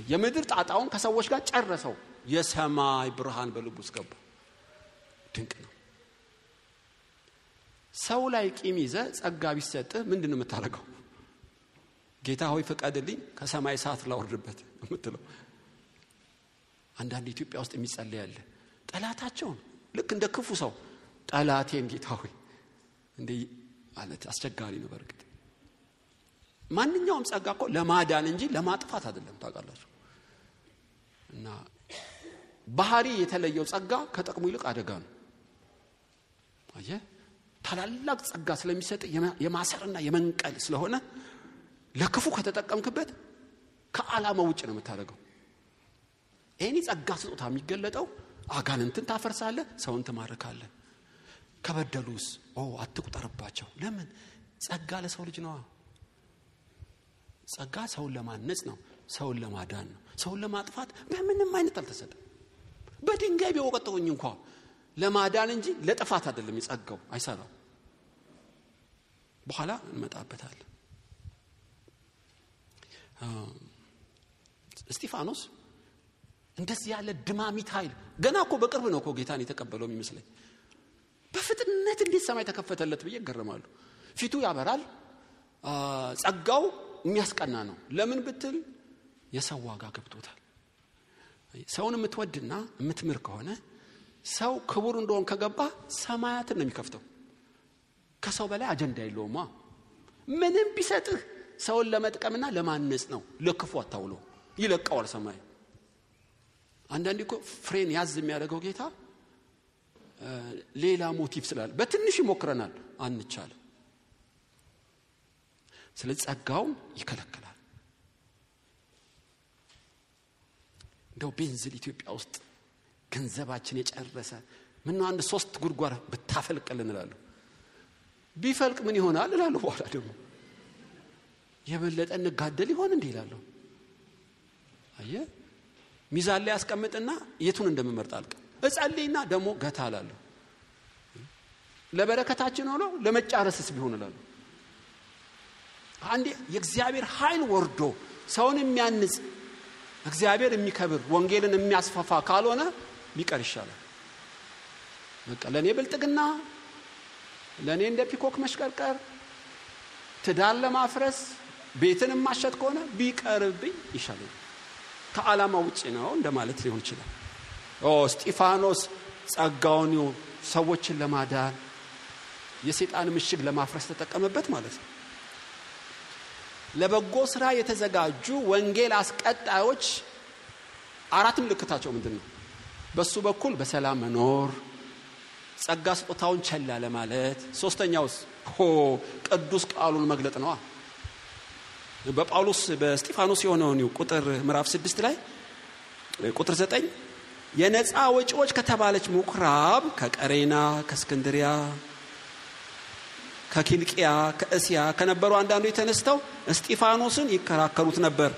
የምድር ጣጣውን ከሰዎች ጋር ጨረሰው። የሰማይ ብርሃን በልቡ ውስጥ ገባ። ድንቅ ነው። ሰው ላይ ቂም ይዘህ ጸጋ ቢሰጥህ ምንድነው የምታደርገው? ጌታ ሆይ ፍቀድልኝ ከሰማይ እሳት ላወርድበት የምትለው። አንዳንድ ኢትዮጵያ ውስጥ የሚጸልይ ያለ ጠላታቸውን ልክ እንደ ክፉ ሰው ጠላቴን ጌታ ሆይ እንዴ ማለት አስቸጋሪ ነው። በርግጥ ማንኛውም ጸጋ እኮ ለማዳን እንጂ ለማጥፋት አይደለም። ታውቃላችሁ። እና ባህሪ የተለየው ጸጋ ከጥቅሙ ይልቅ አደጋ ነው። አየህ ታላላቅ ጸጋ ስለሚሰጥ የማሰርና የመንቀል ስለሆነ ለክፉ ከተጠቀምክበት ከዓላማው ውጭ ነው የምታደርገው። እኔ ጸጋ ስጦታ የሚገለጠው አጋንንትን ታፈርሳለህ፣ ሰውን ትማርካለህ። ከበደሉስ አትቁጠርባቸው። ለምን? ጸጋ ለሰው ልጅ ነው። ጸጋ ሰውን ለማነጽ ነው፣ ሰውን ለማዳን ነው። ሰውን ለማጥፋት በምንም አይነት አልተሰጠም። በድንጋይ ቢወቀጥሩኝ እንኳን ለማዳን እንጂ ለጥፋት አይደለም። የጸጋው አይሰራም። በኋላ እንመጣበታለን። እስጢፋኖስ እንደዚህ ያለ ድማሚት ኃይል ገና እኮ በቅርብ ነው እኮ ጌታን የተቀበለው የሚመስለኝ። በፍጥነት እንዴት ሰማይ ተከፈተለት ብዬ እገረማለሁ። ፊቱ ያበራል። ጸጋው የሚያስቀና ነው። ለምን ብትል የሰው ዋጋ ገብቶታል። ሰውን የምትወድና የምትምር ከሆነ ሰው ክቡር እንደሆነ ከገባ ሰማያትን ነው የሚከፍተው። ከሰው በላይ አጀንዳ የለውማ። ምንም ቢሰጥህ ሰውን ለመጥቀምና ለማነጽ ነው። ለክፉ አታውለው፣ ይለቀዋል ሰማይ። አንዳንዴ እኮ ፍሬን ያዝ የሚያደርገው ጌታ ሌላ ሞቲቭ ስላለ በትንሽ ይሞክረናል፣ አንቻልም። ስለዚህ ጸጋውን ይከለክላል። እንደው ቤንዚል ኢትዮጵያ ውስጥ ገንዘባችን የጨረሰ ምን ነው አንድ 3 ጉድጓድ ብታፈልቅልን እላለሁ። ቢፈልቅ ምን ይሆናል እላለሁ። በኋላ ደግሞ የበለጠ እንጋደል ይሆን እንዴ እላለሁ። አየህ ሚዛን ላይ ያስቀምጥና የቱን እንደምመርጥ አልቀ እጸልይና ደግሞ ገታ እላለሁ። ለበረከታችን ሆኖ ለመጫረስስ ቢሆን እላለሁ። አንዴ የእግዚአብሔር ኃይል ወርዶ ሰውን የሚያንጽ እግዚአብሔር የሚከብር ወንጌልን የሚያስፋፋ ካልሆነ ቢቀር ይሻላል። በቃ ለኔ ብልጥግና፣ ለኔ እንደ ፒኮክ መሽቀርቀር፣ ትዳር ለማፍረስ ቤትን ማሸት ከሆነ ቢቀርብኝ ይሻላል። ከዓላማ ውጪ ነው እንደማለት ሊሆን ይችላል። እስጢፋኖስ ጸጋውን ሰዎችን ለማዳን የሰይጣን ምሽግ ለማፍረስ ተጠቀመበት ማለት ነው። ለበጎ ስራ የተዘጋጁ ወንጌል አስቀጣዮች 4 ምልክታቸው ምንድነው? በሱ በኩል በሰላም መኖር፣ ጸጋ ስጦታውን ቸል ለማለት፣ ሶስተኛውስ ቅዱስ ቃሉን መግለጥ ነው። በጳውሎስ በስጢፋኖስ የሆነውን ቁጥር ምዕራፍ 6 ላይ ቁጥር 9 የነፃ ወጪዎች ከተባለች ምኩራብ ከቀሬና ከእስክንድሪያ ከኪልቅያ ከእስያ ከነበሩ አንዳንዶች ተነስተው እስጢፋኖስን ይከራከሩት ነበር።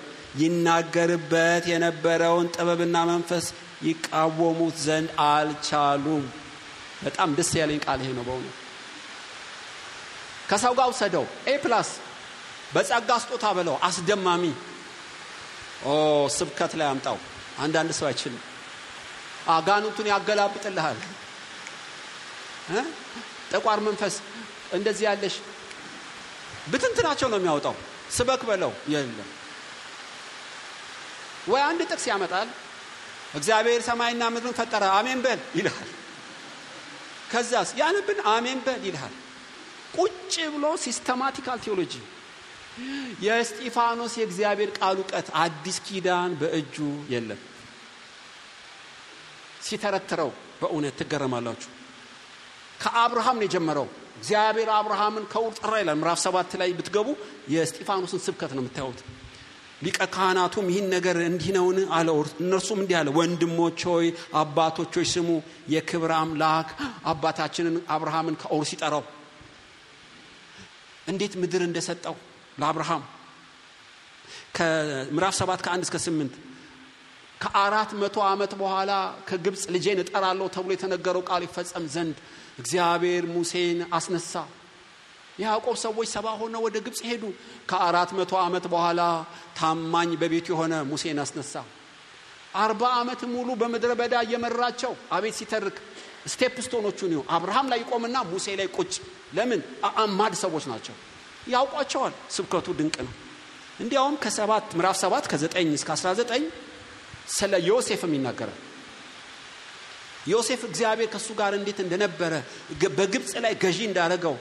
ይናገርበት የነበረውን ጥበብና መንፈስ ይቃወሙት ዘንድ አልቻሉም። በጣም ደስ ያለኝ ቃል ይሄ ነው። በእውነት ከሰው ጋር ወሰደው ኤፕላስ በጸጋ ስጦታ በለው አስደማሚ ስብከት ላይ አምጣው። አንዳንድ ሰው አይችልም። አጋንንቱን ያገላብጥልሃል። ጠቋር መንፈስ እንደዚህ ያለሽ ብትንትናቸው ነው የሚያወጣው። ስበክ በለው የለም ወይ አንድ ጥቅስ ያመጣል። እግዚአብሔር ሰማይና ምድርን ፈጠረ አሜን በል ይልሃል። ከዛስ ያንብን አሜን በል ይልሃል። ቁጭ ብሎ ሲስተማቲካል ቴዎሎጂ የእስጢፋኖስ የእግዚአብሔር ቃል ዕውቀት አዲስ ኪዳን በእጁ የለም። ሲተረትረው በእውነት ትገረማላችሁ። ከአብርሃም ነው የጀመረው። እግዚአብሔር አብርሃምን ከውር ጠራ ይላል ምዕራፍ 7 ላይ ብትገቡ የእስጢፋኖስን ስብከት ነው የምታዩት። ሊቀ ካህናቱም ይህን ነገር እንዲህ ነውን አለው። እነርሱም እንዲህ አለ፣ ወንድሞች ሆይ አባቶች ሆይ ስሙ፣ የክብር አምላክ አባታችንን አብርሃምን ከውር ሲጠራው እንዴት ምድር እንደሰጠው ለአብርሃም ከምዕራፍ 7 ከ1 እስከ 8 ከ400 ዓመት በኋላ ከግብጽ ልጄን እጠራለሁ ተብሎ የተነገረው ቃል ይፈጸም ዘንድ እግዚአብሔር ሙሴን አስነሳ። ያዕቆብ ሰዎች 70 ሆነው ወደ ግብጽ ሄዱ። ከ400 ዓመት በኋላ ታማኝ በቤቱ የሆነ ሙሴን አስነሳ። 40 ዓመት ሙሉ በመድረ በዳ እየመራቸው አቤት ሲተርክ ስቴፕስቶኖቹን ነው። አብርሃም ላይ ቆምና ሙሴ ላይ ቁጭ። ለምን አማድ ሰዎች ናቸው ያውቋቸዋል። ስብከቱ ድንቅ ነው። እንዲያውም ከ7 ምዕራፍ 7 ከ9 እስከ 19 ስለ ዮሴፍም ይናገራል። ዮሴፍ እግዚአብሔር ከሱ ጋር እንዴት እንደነበረ በግብጽ ላይ ገዢ እንዳረገው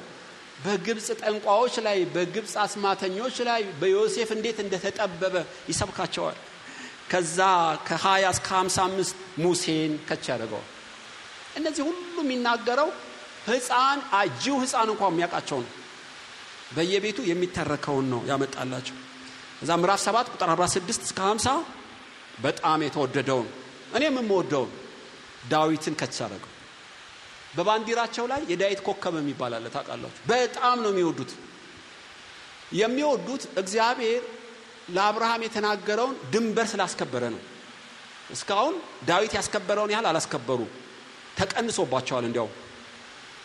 በግብጽ ጠንቋዎች ላይ በግብጽ አስማተኞች ላይ በዮሴፍ እንዴት እንደተጠበበ ይሰብካቸዋል። ከዛ ከ20 እስከ 55 ሙሴን ከቻረገው እነዚህ ሁሉ የሚናገረው ህፃን አጂው ህፃን እንኳን የሚያቃቸው ነው። በየቤቱ የሚተረከውን ነው ያመጣላቸው። እዛ ምዕራፍ 7 ቁጥር 46 እስከ 50 በጣም የተወደደው እኔም የምወደው ዳዊትን ከቻረገው በባንዲራቸው ላይ የዳዊት ኮከብ የሚባል አለ ታውቃላችሁ። በጣም ነው የሚወዱት እግዚአብሔር ለአብርሃም የተናገረውን ድንበር ስላስከበረ ነው። እስካሁን ዳዊት ያስከበረውን ያህል አላስከበሩ ተቀንሶባቸዋል እንዲያው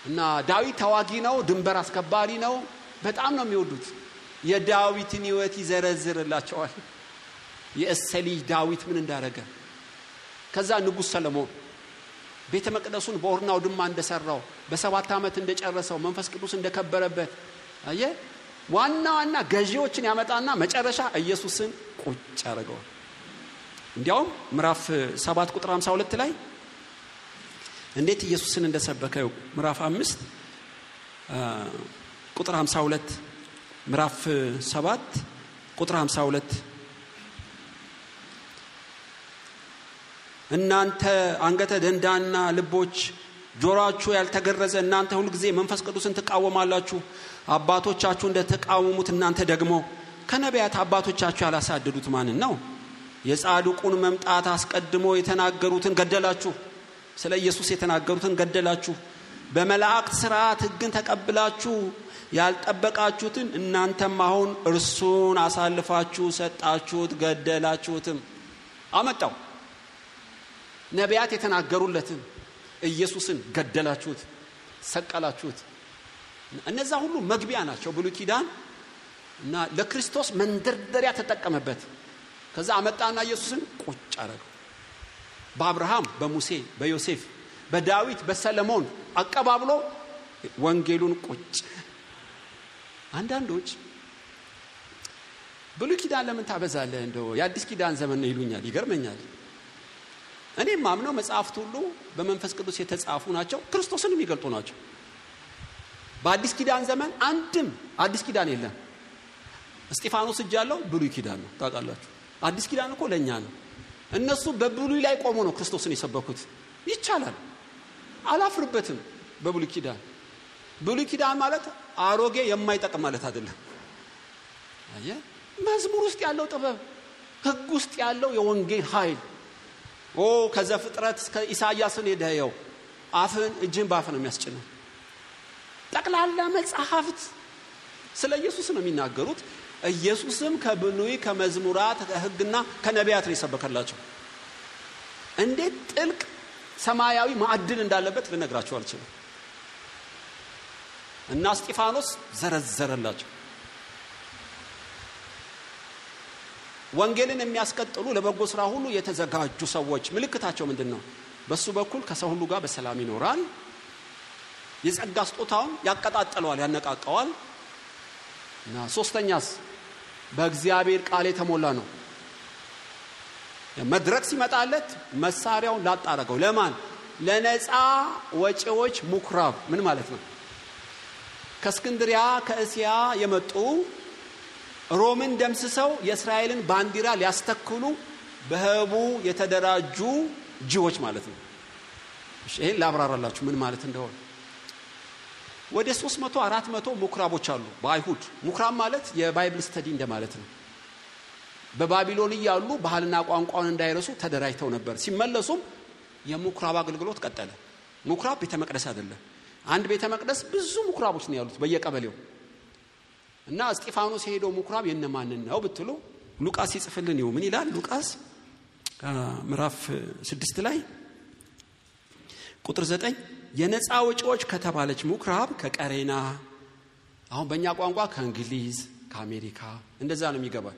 እና ዳዊት ተዋጊ ነው፣ ድንበር አስከባሪ ነው። በጣም ነው የሚወዱት። የዳዊትን ሕይወት ይዘረዝርላቸዋል። የእሴይ ልጅ ዳዊት ምን እንዳረገ ከዛ ንጉስ ሰለሞን ቤተ መቅደሱን በኦርናው ድማ እንደሰራው በ7 ዓመት እንደጨረሰው መንፈስ ቅዱስ እንደከበረበት አየ ዋና ገዢዎችን ያመጣና መጨረሻ ኢየሱስን ቁጭ አረገው። እንዲያውም ምዕራፍ 7 ቁጥር 52 ላይ እንዴት ኢየሱስን እንደሰበከው ምዕራፍ 5 ቁጥር 52 ምዕራፍ 7 ቁጥር 52 እናንተ አንገተ ደንዳና ልቦች ጆሮአችሁ ያልተገረዘ እናንተ ሁሉ ጊዜ መንፈስ ቅዱስን ተቃወማላችሁ። አባቶቻችሁ እንደተቃወሙት እናንተ ደግሞ ከነቢያት አባቶቻችሁ ያላሳደዱት ማንን ነው? የጻድቁን መምጣት አስቀድሞ የተናገሩትን ገደላችሁ። ስለ ኢየሱስ የተናገሩትን ገደላችሁ። በመላእክት ሥርዓት ሕግን ተቀብላችሁ ያልጠበቃችሁትን እናንተም አሁን እርሱን አሳልፋችሁ ሰጣችሁት፣ ገደላችሁትም። አመጣው ነቢያት የተናገሩለትን ኢየሱስን ገደላችሁት፣ ሰቀላችሁት። እነዛ ሁሉ መግቢያ ናቸው ብሉይ ኪዳን እና ለክርስቶስ መንደርደሪያ ተጠቀመበት። ከዛ አመጣና ኢየሱስን ቁጭ አረገው። በአብርሃም በሙሴ በዮሴፍ በዳዊት በሰለሞን አቀባብሎ ወንጌሉን ቁጭ። አንዳንዶች ብሉይ ኪዳን ለምን ታበዛለህ እንደው የአዲስ ኪዳን ዘመን ነው ይሉኛል። ይገርመኛል። እኔም ማምነው መጽሐፍት ሁሉ በመንፈስ ቅዱስ የተጻፉ ናቸው፣ ክርስቶስን የሚገልጡ ናቸው። በአዲስ ኪዳን ዘመን አንድም አዲስ ኪዳን የለም። እስጢፋኖስ እጅ ያለው ብሉይ ኪዳን ነው ታውቃላችሁ። አዲስ ኪዳን እኮ ለኛ ነው። እነሱ በብሉይ ላይ ቆሞ ነው ክርስቶስን የሰበኩት። ይቻላል፣ አላፍርበትም። በብሉይ ኪዳን ብሉይ ኪዳን ማለት አሮጌ የማይጠቅም ማለት አይደለም። አየ መዝሙር ውስጥ ያለው ጥበብ፣ ሕግ ውስጥ ያለው የወንጌል ኃይል ከዘፍጥረት እስከ ኢሳይያስን ሄደው አፍን እጅን ባፍ ነው የሚያስጭነው። ጠቅላላ መጽሐፍት ስለ ኢየሱስ ነው የሚናገሩት። ኢየሱስም ከብሉይ ከመዝሙራት ከሕግና ከነቢያት ነው የሰበከላቸው። እንዴት ጥልቅ ሰማያዊ ማዕድን እንዳለበት ልነግራችሁ አልችልም። እና እስጢፋኖስ ዘረዘረላቸው። ወንጌልን የሚያስቀጥሉ ለበጎ ስራ ሁሉ የተዘጋጁ ሰዎች ምልክታቸው ምንድነው? በሱ በኩል ከሰው ሁሉ ጋር በሰላም ይኖራል። የጸጋ ስጦታውን ያቀጣጥለዋል ያነቃቀዋል እና ሶስተኛስ በእግዚአብሔር ቃል የተሞላ ነው መድረክ ሲመጣለት መሳሪያውን ላጣረገው ለማን ለነፃ ወጪዎች ምኩራብ ምን ማለት ነው ከእስክንድሪያ ከእስያ የመጡ ሮምን ደምስሰው የእስራኤልን ባንዲራ ሊያስተክሉ በህቡ የተደራጁ ጂዎች ማለት ነው እሺ ይሄን ላብራራላችሁ ምን ማለት እንደሆነ ወደ 300 400 ምኩራቦች አሉ በአይሁድ ምኩራብ ማለት የባይብል ስተዲ እንደማለት ነው በባቢሎን ያሉ ባህልና ቋንቋውን እንዳይረሱ ተደራጅተው ነበር ሲመለሱም የምኩራብ አገልግሎት ቀጠለ ምኩራብ ቤተ መቅደስ አይደለም አንድ ቤተ መቅደስ ብዙ ምኩራቦች ነው ያሉት በየቀበሌው እና እስጢፋኖስ ሄዶ ምኩራብ የነማን ነው ብትሉ ሉቃስ ይጽፍልን ነው ምን ይላል ሉቃስ ምዕራፍ 6 ላይ ቁጥር 9 የነፃ ወጪዎች ከተባለች ምኩራብ ከቀሬና አሁን በእኛ ቋንቋ ከእንግሊዝ ከአሜሪካ እንደዛ ነው የሚገባው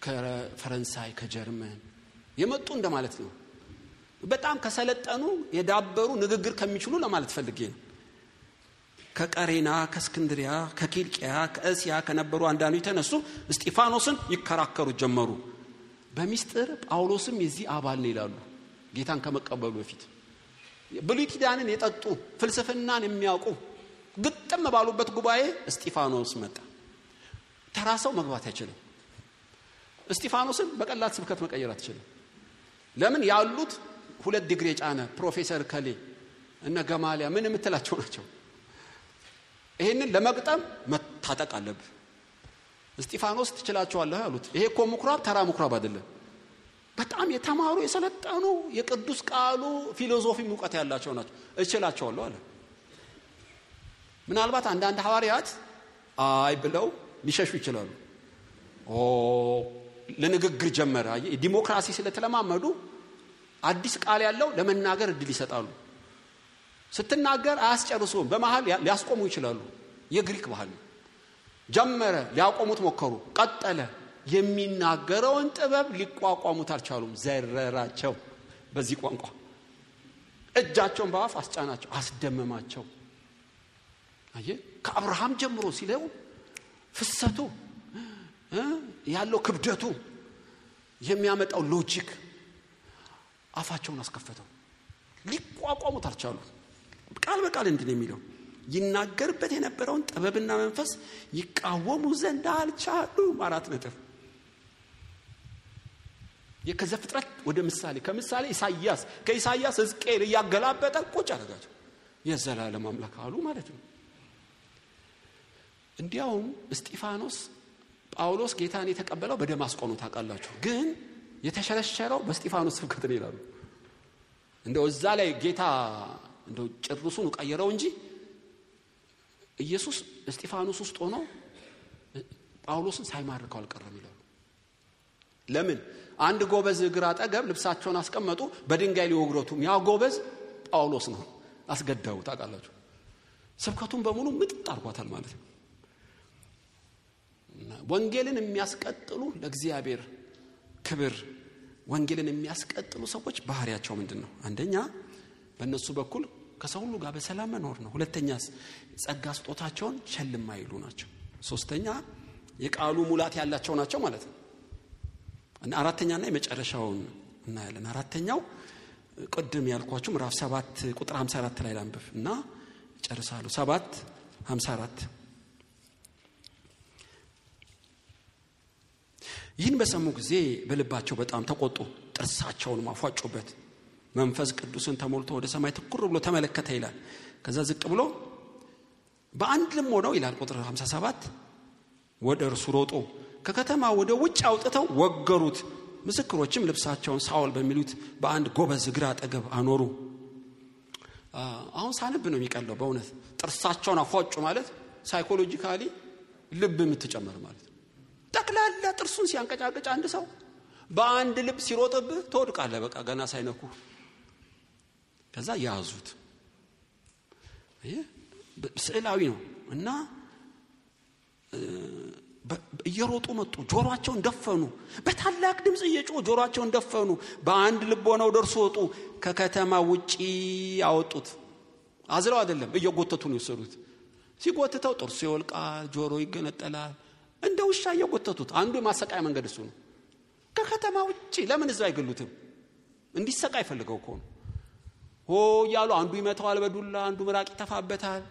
ከፈረንሳይ ከጀርመን የመጡ እንደማለት ነው በጣም ከሰለጠኑ የዳበሩ ንግግር ከሚችሉ ለማለት ፈልጌ ነው ከቀሬና ከእስክንድሪያ ከኪልቅያ ከእስያ ከነበሩ አንዳንዶች ተነሱ እስጢፋኖስን ይከራከሩ ጀመሩ በሚስጥር ጳውሎስም የዚህ አባል ነው ይላሉ ጌታን ከመቀበሉ በፊት ብሉይ ኪዳንን የጠጡ ፍልስፍናን የሚያውቁ ግጥም ባሉበት ጉባኤ እስጢፋኖስ መጣ ተራሰው መግባት አይችልም እስጢፋኖስን በቀላል ስብከት መቀየር አትችልም ለምን ያሉት 2 ዲግሪ ጫነ ፕሮፌሰር ከሌ እና ገማሊያ ምን የምትላቸው ናቸው ይሄንን ለመግጠም መታጠቅ አለብህ እስጢፋኖስ ትችላቸዋለህ አሉት ይሄ እኮ ምኩራብ ተራ ምኩራብ አይደለም በጣም የተማሩ የሰለጠኑ የቅዱስ ቃሉ ፊሎሶፊ ዕውቀት ያላቸው ናቸው እችላቸዋለሁ አለ ምናልባት አንዳንድ ሐዋርያት አይ ብለው ሊሸሹ ይችላሉ ለንግግር ጀመረ ዲሞክራሲ ስለተለማመዱ አዲስ ቃል ያለው ለመናገር እድል ይሰጣሉ ስትናገር አያስጨርሱም በመሃል ሊያስቆሙ ይችላሉ የግሪክ ባህል ጀመረ ሊያቆሙት ሞከሩ ቀጠለ የሚናገረውን ጥበብ ሊቋቋሙት አልቻሉም ዘረራቸው በዚህ ቋንቋ እጃቸውን በአፍ አስጫናቸው አስደመማቸው ከአብርሃም ጀምሮ ሲለው ፍሰቱ ያለው ክብደቱ የሚያመጣው ሎጂክ አፋቸውን አስከፈተው ሊቋቋሙት አልቻሉም ቃል በቃል እንዲህ ነው የሚለው ይናገርበት የነበረውን ጥበብና መንፈስ ይቃወሙ ዘንድ አልቻሉም 4 ነጥብ የከዘፍጥረት ወደ ምሳሌ ከምሳሌ ኢሳይያስ ከኢሳይያስ ሕዝቅኤል ያገላበጠ ቁጭ አደረጋቸው የዘላለም አምላክ አሉ ማለት ነው እንዲያውም እስጢፋኖስ ጳውሎስ ጌታን የተቀበለው በደማስቆ ነው ታውቃላችሁ ግን የተሸረሸረው በእስጢፋኖስ ስብከት ነው ይላሉ እንደው እዛ ላይ ጌታ እንደው ጭርሱን ቀየረው እንጂ ኢየሱስ እስጢፋኖስ ውስጥ ሆኖ ጳውሎስን ሳይማርከው አልቀረም ይላሉ ለምን አንድ ጎበዝ ግራ አጠገብ ልብሳቸውን አስቀመጡ በድንጋይ ሊወግሩት ያ ጎበዝ ጳውሎስ ነው አስገዳው ታውቃላችሁ ስብከቱን በሙሉ ምጥጥ አርጓታል ማለት ነው ወንጌልን የሚያስቀጥሉ ለእግዚአብሔር ክብር ወንጌልን የሚያስቀጥሉ ሰዎች ባህሪያቸው ምንድነው አንደኛ በእነሱ በኩል ከሰው ሁሉ ጋር በሰላም መኖር ነው ሁለተኛስ ጸጋ ስጦታቸውን ቸልም አይሉ ናቸው ሶስተኛ የቃሉ ሙላት ያላቸው ናቸው ማለት ነው እና አራተኛና የመጨረሻውን እናያለን አራተኛው ቅድም ያልኳችሁ ምዕራፍ 7 ቁጥር 54 ላይ ላንብብ እና ጨርሳለሁ 7:54 ይህን በሰሙ ጊዜ በልባቸው በጣም ተቆጡ ጥርሳቸውን ማፏጩበት መንፈስ ቅዱስን ተሞልቶ ወደ ሰማይ ትኩር ብሎ ተመለከተ ይላል ከዛ ዝቅ ብሎ በአንድ ልብ ሆነው ይላል ቁጥር 57 ወደ እርሱ ሮጡ ከከተማ ወደ ውጭ አውጥተው ወገሩት ምስክሮችም ልብሳቸውን ሳውል በሚሉት በአንድ ጎበዝ ግራ አጠገብ አኖሩ አሁን ሳነብ ነው የሚቀለው በእውነት ጥርሳቸውን አፏጩ ማለት ሳይኮሎጂካሊ ልብ የምትጨመር ማለት ጠቅላላ ጥርሱን ሲያንቀጫቀጭ አንድ ሰው በአንድ ልብ ሲሮጥብህ ተወድቃለህ በቃ ገና ሳይነኩ ከዛ ያዙት ስዕላዊ ነው እና እየሮጡ መጡ ጆሮአቸውን ደፈኑ በታላቅ ድምጽ እየጮሁ ጆሮአቸውን ደፈኑ በአንድ ልብ ሆነው ደርሶ ወጡ ከከተማ ውጪ ያወጡት አዝለው አይደለም እየጎተቱ ነው የወሰዱት። ሲጎተተው ጥርሱ ይወልቃል፣ ጆሮ ይገነጠላል። እንደ ውሻ እየጎተቱት። አንዱ የማሰቃያ መንገድ እሱ ነው። ከከተማ ውጪ ለምን እዛው አይገሉትም? እንዲሰቃይ ፈልገው እኮ ነው። ሆ ያሉ አንዱ ይመታዋል በዱላ፣ አንዱ ምራቅ ይተፋበታል።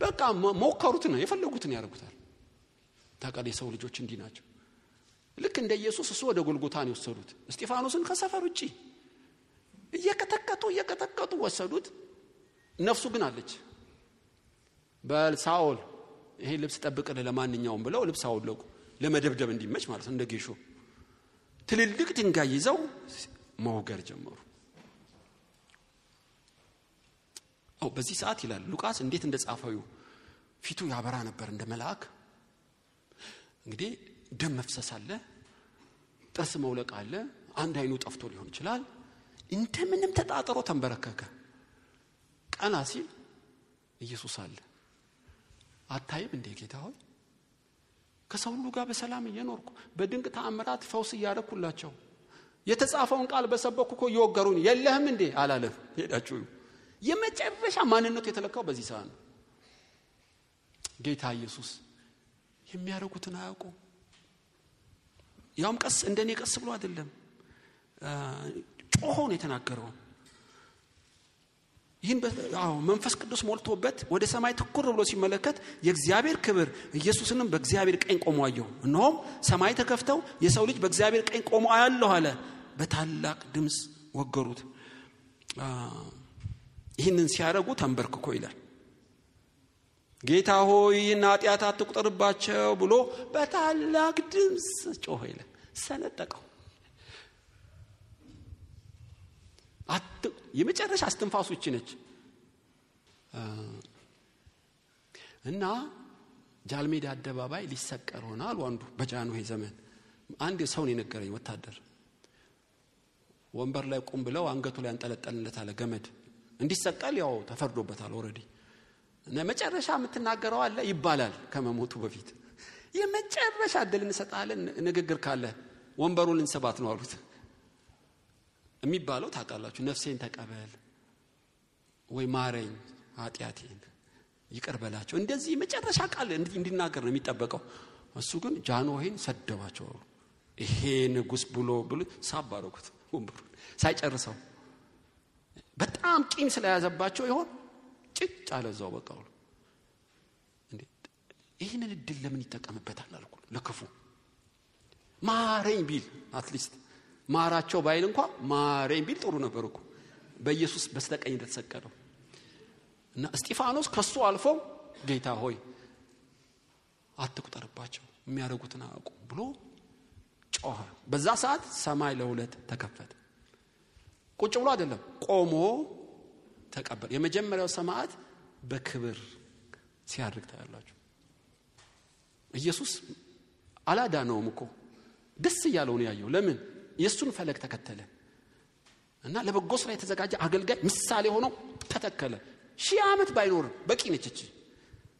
በቃ ሞከሩት ነው የፈለጉትን ያደርጉታል። ታውቃለህ የሰው ልጆች እንዲህ ናቸው። ልክ እንደ ኢየሱስ እሱ ወደ ጎልጎታ ነው የወሰዱት። እስጢፋኖስን ከሰፈር ውጪ እየቀጠቀጡ ወሰዱት። ነፍሱ ግን አለች። በሳኦል ይሄ ልብስ ጠብቅልህ ለማንኛውም ብለው ልብስ አወለቁ፣ ለመደብደብ እንዲመች ማለት ነው። እንደ ጌሾ ትልልቅ ድንጋይ ይዘው መውገር ጀመሩ። በዚህ ሰዓት ይላል ሉቃስ እንዴት እንደጻፈው ፊቱ ያበራ ነበር እንደ መልአክ። እንግዲህ ደም መፍሰስ አለ፣ ጥርስ መውለቅ አለ፣ አንድ አይኑ ጠፍቶ ሊሆን ይችላል። እንደምንም ተጣጥሮ ተንበረከከ። ቀና ሲል ኢየሱስ አለ። አታይም እንዴ ጌታ ሆይ ከሰው ሁሉ ጋር በሰላም እየኖርኩ በድንቅ ተአምራት ፈውስ እያደረኩላቸው የተጻፈውን ቃል በሰበኩ እኮ እየወገሩኝ የለህም እንዴ አላለም። ሄዳችሁ የመጨረሻ ማንነቱ የተለካው በዚህ ሰዓት ነው። ጌታ ኢየሱስ የሚያደርጉትን አያውቁ። ያውም ቀስ እንደኔ ቀስ ብሎ አይደለም ጮሆ ነው የተናገረው። ይህን መንፈስ ቅዱስ ሞልቶበት ወደ ሰማይ ትኩር ብሎ ሲመለከት የእግዚአብሔር ክብር ኢየሱስንም በእግዚአብሔር ቀኝ ቆሞ አየው። እነሆም ሰማይ ተከፍተው የሰው ልጅ በእግዚአብሔር ቀኝ ቆሞ አያለሁ አለ። በታላቅ ድምፅ ወገሩት። ይህንን ሲያደርጉ ተንበርክኮ ይላል ጌታ ሆይ ኃጢአት አትቁጠርባቸው ብሎ በታላቅ ድምፅ ጮኸ ይላል። ሰነጠቀው። የመጨረሻ አስተንፋሱ እቺ ነች። እና ጃልሜዳ አደባባይ ሊሰቀር ሆኗል። አንዱ በጃንሆይ ዘመን አንድ ሰው ነው የነገረኝ ወታደር ወንበር ላይ ቁም ብለው አንገቱ ላይ አንጠለጠልለታል ገመድ እንዲሰቀል። ያው ተፈርዶበታል ኦሬዲ። እና መጨረሻ የምትናገረው አለ ይባላል ከመሞቱ በፊት የመጨረሻ እድል እንሰጣለን ንግግር ካለ ወንበሩን እንሰባት ነው አሉት። የሚባለው ታውቃላችሁ ነፍሴን ተቀበል ወይ ማረኝ ኃጢአቴን ይቅር በላቸው እንደዚህ መጨረሻ ቃል እንዲናገር ነው የሚጠበቀው። እሱ ግን ጃንሆይን ሰደባቸው። ይሄ ንጉስ ብሎ ሳባረኩት ወንበሩን ሳይጨርሰው። በጣም ቂም ስለያዘባቸው ይሆን ጭጭ አለ እዛው በቃ። እንዴ ይሄንን እድል ለምን ይጠቀምበታል አልኩ። ለክፉ ማረኝ ቢል አትሊስት ማራቸው ባይል እንኳን ማረኝ ቢል ጥሩ ነበር እኮ በኢየሱስ በስተቀኝ እንደተሰቀለው። እና እስጢፋኖስ ከሱ አልፎ ጌታ ሆይ አትቁጠርባቸው የሚያደርጉትን አያውቁ ብሎ ጮኸ። በዛ ሰዓት ሰማይ ለሁለት ተከፈተ። ቁጭ ብሎ አይደለም ቆሞ ተቀበለ። የመጀመሪያው ሰማዕት በክብር ሲያድርግ ታያላችሁ። ኢየሱስ አላዳነውም እኮ ደስ እያለው ነው ያየው። ለምን የሱን ፈለግ ተከተለ። እና ለበጎ ስራ የተዘጋጀ አገልጋይ ምሳሌ ሆኖ ተተከለ። 1000 ዓመት ባይኖር በቂ ነች እቺ።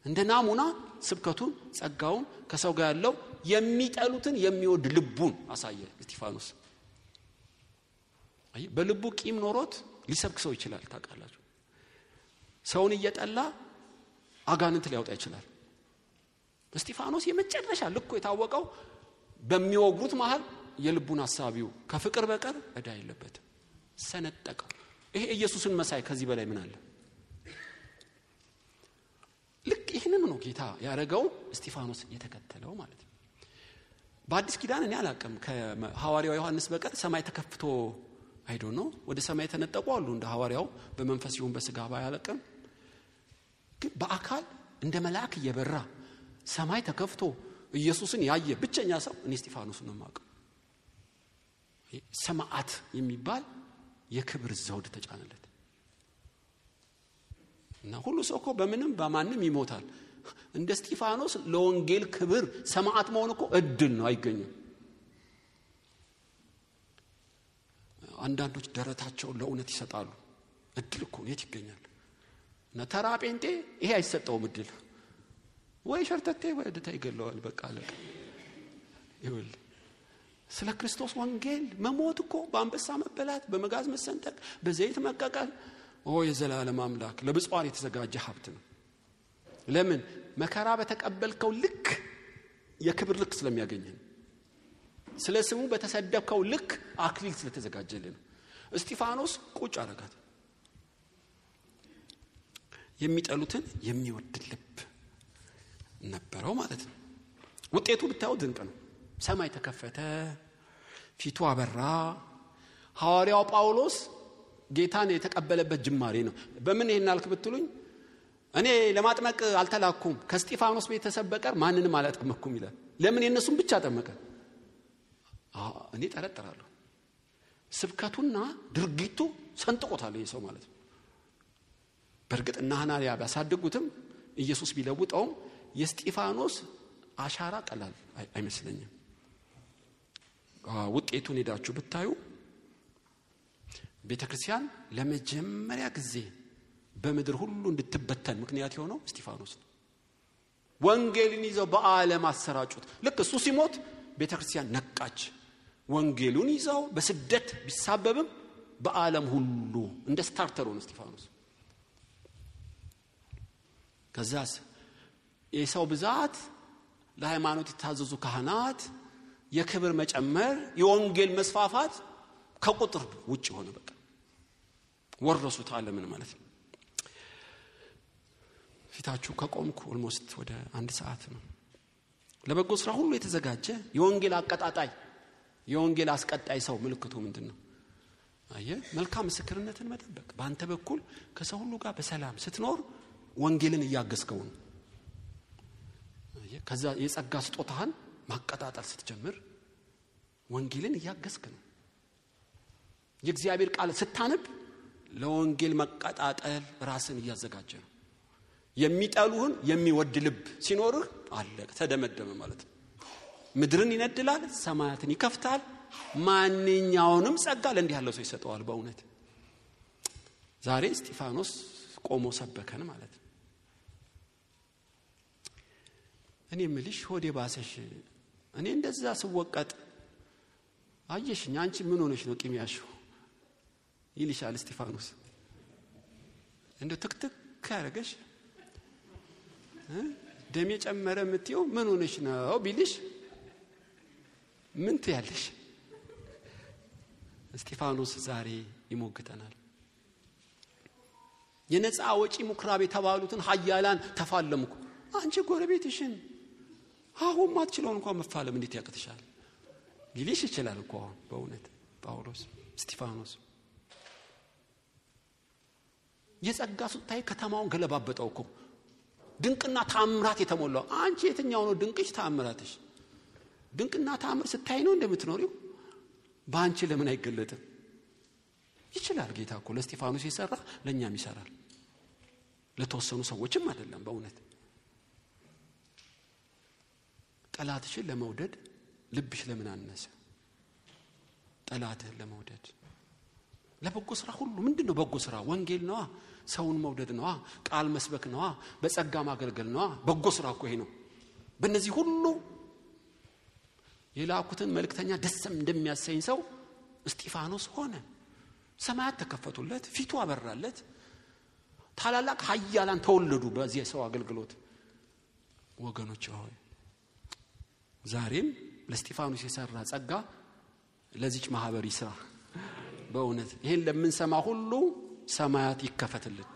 እንደ ናሙና ስብከቱን ጸጋውን ከሰው ጋር ያለው የሚጠሉትን የሚወድ ልቡን አሳየ እስጢፋኖስ። በልቡ ቂም ኖሮት ሊሰብክ ሰው ይችላል ታውቃላችሁ። ሰውን እየጠላ አጋንንት ሊያወጣ ይችላል። እስጢፋኖስ የመጨረሻ ልኮ የታወቀው በሚወግሩት መሃል የልቡን ሐሳቢው ከፍቅር በቀር እዳ የለበትም። ሰነጠቀው። ይሄ ኢየሱስን መሳይ ከዚህ በላይ ምን አለ? ልክ ይሄንን ነው ጌታ ያረጋው እስጢፋኖስ የተከተለው ማለት ነው። በአዲስ ኪዳን እኔ አላቀም ከሐዋርያው ዮሐንስ በቀር ሰማይ ተከፍቶ አይዶ ነው ወደ ሰማይ ተነጠቁ አሉ እንደ ሐዋርያው በመንፈስ ይሁን በስጋ ባያለቀም ግን በአካል እንደ መልአክ እየበራ ሰማይ ተከፍቶ ኢየሱስን ያየ ብቸኛ ሰው እኔ እስጢፋኖስን ነው የማውቀው። ሰማዕት የሚባል የክብር ዘውድ ተጫነለት። እና ሁሉ ሰው እኮ በምንም በማንም ይሞታል። እንደ እስጢፋኖስ ለወንጌል ክብር ሰማዕት መሆን እኮ እድል ነው፣ አይገኝም። አንዳንዶች ደረታቸውን ለእውነት ይሰጣሉ። እድል እኮ የት ይገኛል? እና ተራ ጴንጤ ይሄ አይሰጠውም እድል። ወይ ሸርተቴ ወይ ደታ ይገለዋል በቃ አለቀ። ይሁን ስለ ክርስቶስ ወንጌል መሞት እኮ በአንበሳ መበላት፣ በመጋዝ መሰንጠቅ፣ በዘይት መቀቀል የዘላለም አምላክ ለብፁዓን የተዘጋጀ ሀብት ነው። ለምን? መከራ በተቀበልከው ልክ የክብር ልክ ስለሚያገኝህ፣ ስለ ስሙ በተሰደብከው ልክ አክሊል ስለተዘጋጀልህ ነው። እስጢፋኖስ ቁጭ አረጋት። የሚጠሉትን የሚወድ ልብ ነበረው ማለት ነው። ውጤቱ ብታዩት ድንቅ ነው። ሰማይ ተከፈተ፣ ፊቱ አበራ። ሐዋርያው ጳውሎስ ጌታን የተቀበለበት ጅማሬ ነው። በምን ይሄን አልክ ብትሉኝ እኔ ለማጥመቅ አልተላኩም፣ ከስጢፋኖስ ቤተሰብ በቀር ማንንም አላጠመኩም ይላል። ለምን የነሱን ብቻ አጠመቀ? እኔ ጠረጥራለሁ። ስብከቱና ድርጊቱ ሰንጥቆታል ይሄ ሰው ማለት ነው። በእርግጥ እና ሐናንያ ቢያሳድጉትም ኢየሱስ ቢለውጠውም የስጢፋኖስ አሻራ ቀላል አይመስለኝም። ውጤቱን ሄዳችሁ ብታዩ ቤተክርስቲያን ለመጀመሪያ ጊዜ በምድር ሁሉ እንድትበተን ምክንያት የሆነው እስጢፋኖስ ነው። ወንጌልን ይዘው በዓለም አሰራጩት። ልክ እሱ ሲሞት ቤተክርስቲያን ነቃች። ወንጌሉን ይዘው በስደት ቢሳበብም በዓለም ሁሉ እንደ ስታርተር ሆነ እስጢፋኖስ። ከዛስ የሰው ብዛት፣ ለሃይማኖት የታዘዙ ካህናት፣ የክብር መጨመር፣ የወንጌል መስፋፋት ከቁጥር ውጭ ሆነ። በቃ ወረሱት ዓለምን ማለት ነው። ፊታችሁ ከቆምኩ ኦልሞስት ወደ 1 ሰዓት ነው። ለበጎ ስራ ሁሉ የተዘጋጀ የወንጌል አቀጣጣይ፣ የወንጌል አስቀጣይ ሰው ምልክቱ ምንድነው? መልካም ምስክርነትን መጠበቅ። በአንተ በኩል ከሰው ሁሉ ጋር በሰላም ስትኖር ወንጌልን እያገዝከው ነው። ከዛ የጸጋ ስጦታህን ማቀጣጣል ስትጀምር ወንጌልን እያገዝክ ነው። የእግዚአብሔር ቃል ስታነብ ለወንጌል መቀጣጠል ራስን እያዘጋጀ ነው። የሚጠሉህን የሚወድ ልብ ሲኖርህ አለቀ፣ ተደመደመ ማለት ነው። ምድርን ይነድላል፣ ሰማያትን ይከፍታል። ማንኛውንም ጸጋ ለእንዲህ ያለው ሰው ይሰጠዋል። በእውነት ዛሬ እስጢፋኖስ ቆሞ ሰበከን ማለት ነው። እኔ ምልሽ ሆዴ ባሰሽ፣ እኔ እንደዛ ስወቀጥ አየሽኝ፣ አንቺ ምን ሆነሽ ነው ቂሚያሽው ይልሻል እስጢፋኖስ። እንደ ትክትክ ያረገሽ ደም የጨመረ ምትዩ ምን ሆነሽ ነው ቢልሽ ምን ትያለሽ? እስጢፋኖስ ዛሬ ይሞግተናል። የነፃ ወጪ ምኩራብ የተባሉትን ኃያላን ተፋለምኩ። አንቺ ጎረቤትሽን አሁን ማትችለውን እንኳን መፋለም እንዴት ያቅትሻል ሊልሽ ይችላል እኮ። በእውነት ጳውሎስ እስጢፋኖስ የጸጋ ስታይ ከተማውን ገለባበጠው እኮ። ድንቅና ተአምራት የተሞላው አንቺ የትኛው ነው ድንቅሽ ተአምራትሽ? ድንቅና ተአምር ስታይ ነው እንደምትኖሪው። በአንቺ ለምን አይገለጥም? ይችላል ጌታ እኮ። ለእስጢፋኖስ የሰራ ለኛም ይሰራል። ለተወሰኑ ሰዎችም አይደለም። በእውነት ጠላትሽን ለመውደድ ልብሽ ለምን አነሰ? ጠላትህን ለመውደድ ለበጎ ስራ ሁሉ ምንድነው በጎ ስራ? ወንጌል ነዋ፣ ሰውን መውደድ ነዋ፣ ቃል መስበክ ነዋ፣ በጸጋ ማገልገል ነዋ። በጎ ስራ እኮ ይሄ ነው። በእነዚህ ሁሉ የላኩትን መልእክተኛ ደስም እንደሚያሰኝ ሰው እስጢፋኖስ ሆነ። ሰማያት ተከፈቱለት፣ ፊቱ አበራለት። ታላላቅ ኃያላን ተወለዱ በዚህ ሰው አገልግሎት። ወገኖች ሆይ ዛሬም ለእስጢፋኖስ የሰራ ጸጋ ለዚች ማህበር ይስራ። በእውነት ይሄን ለምን ሰማ ሁሉ ሰማያት ይከፈትልን።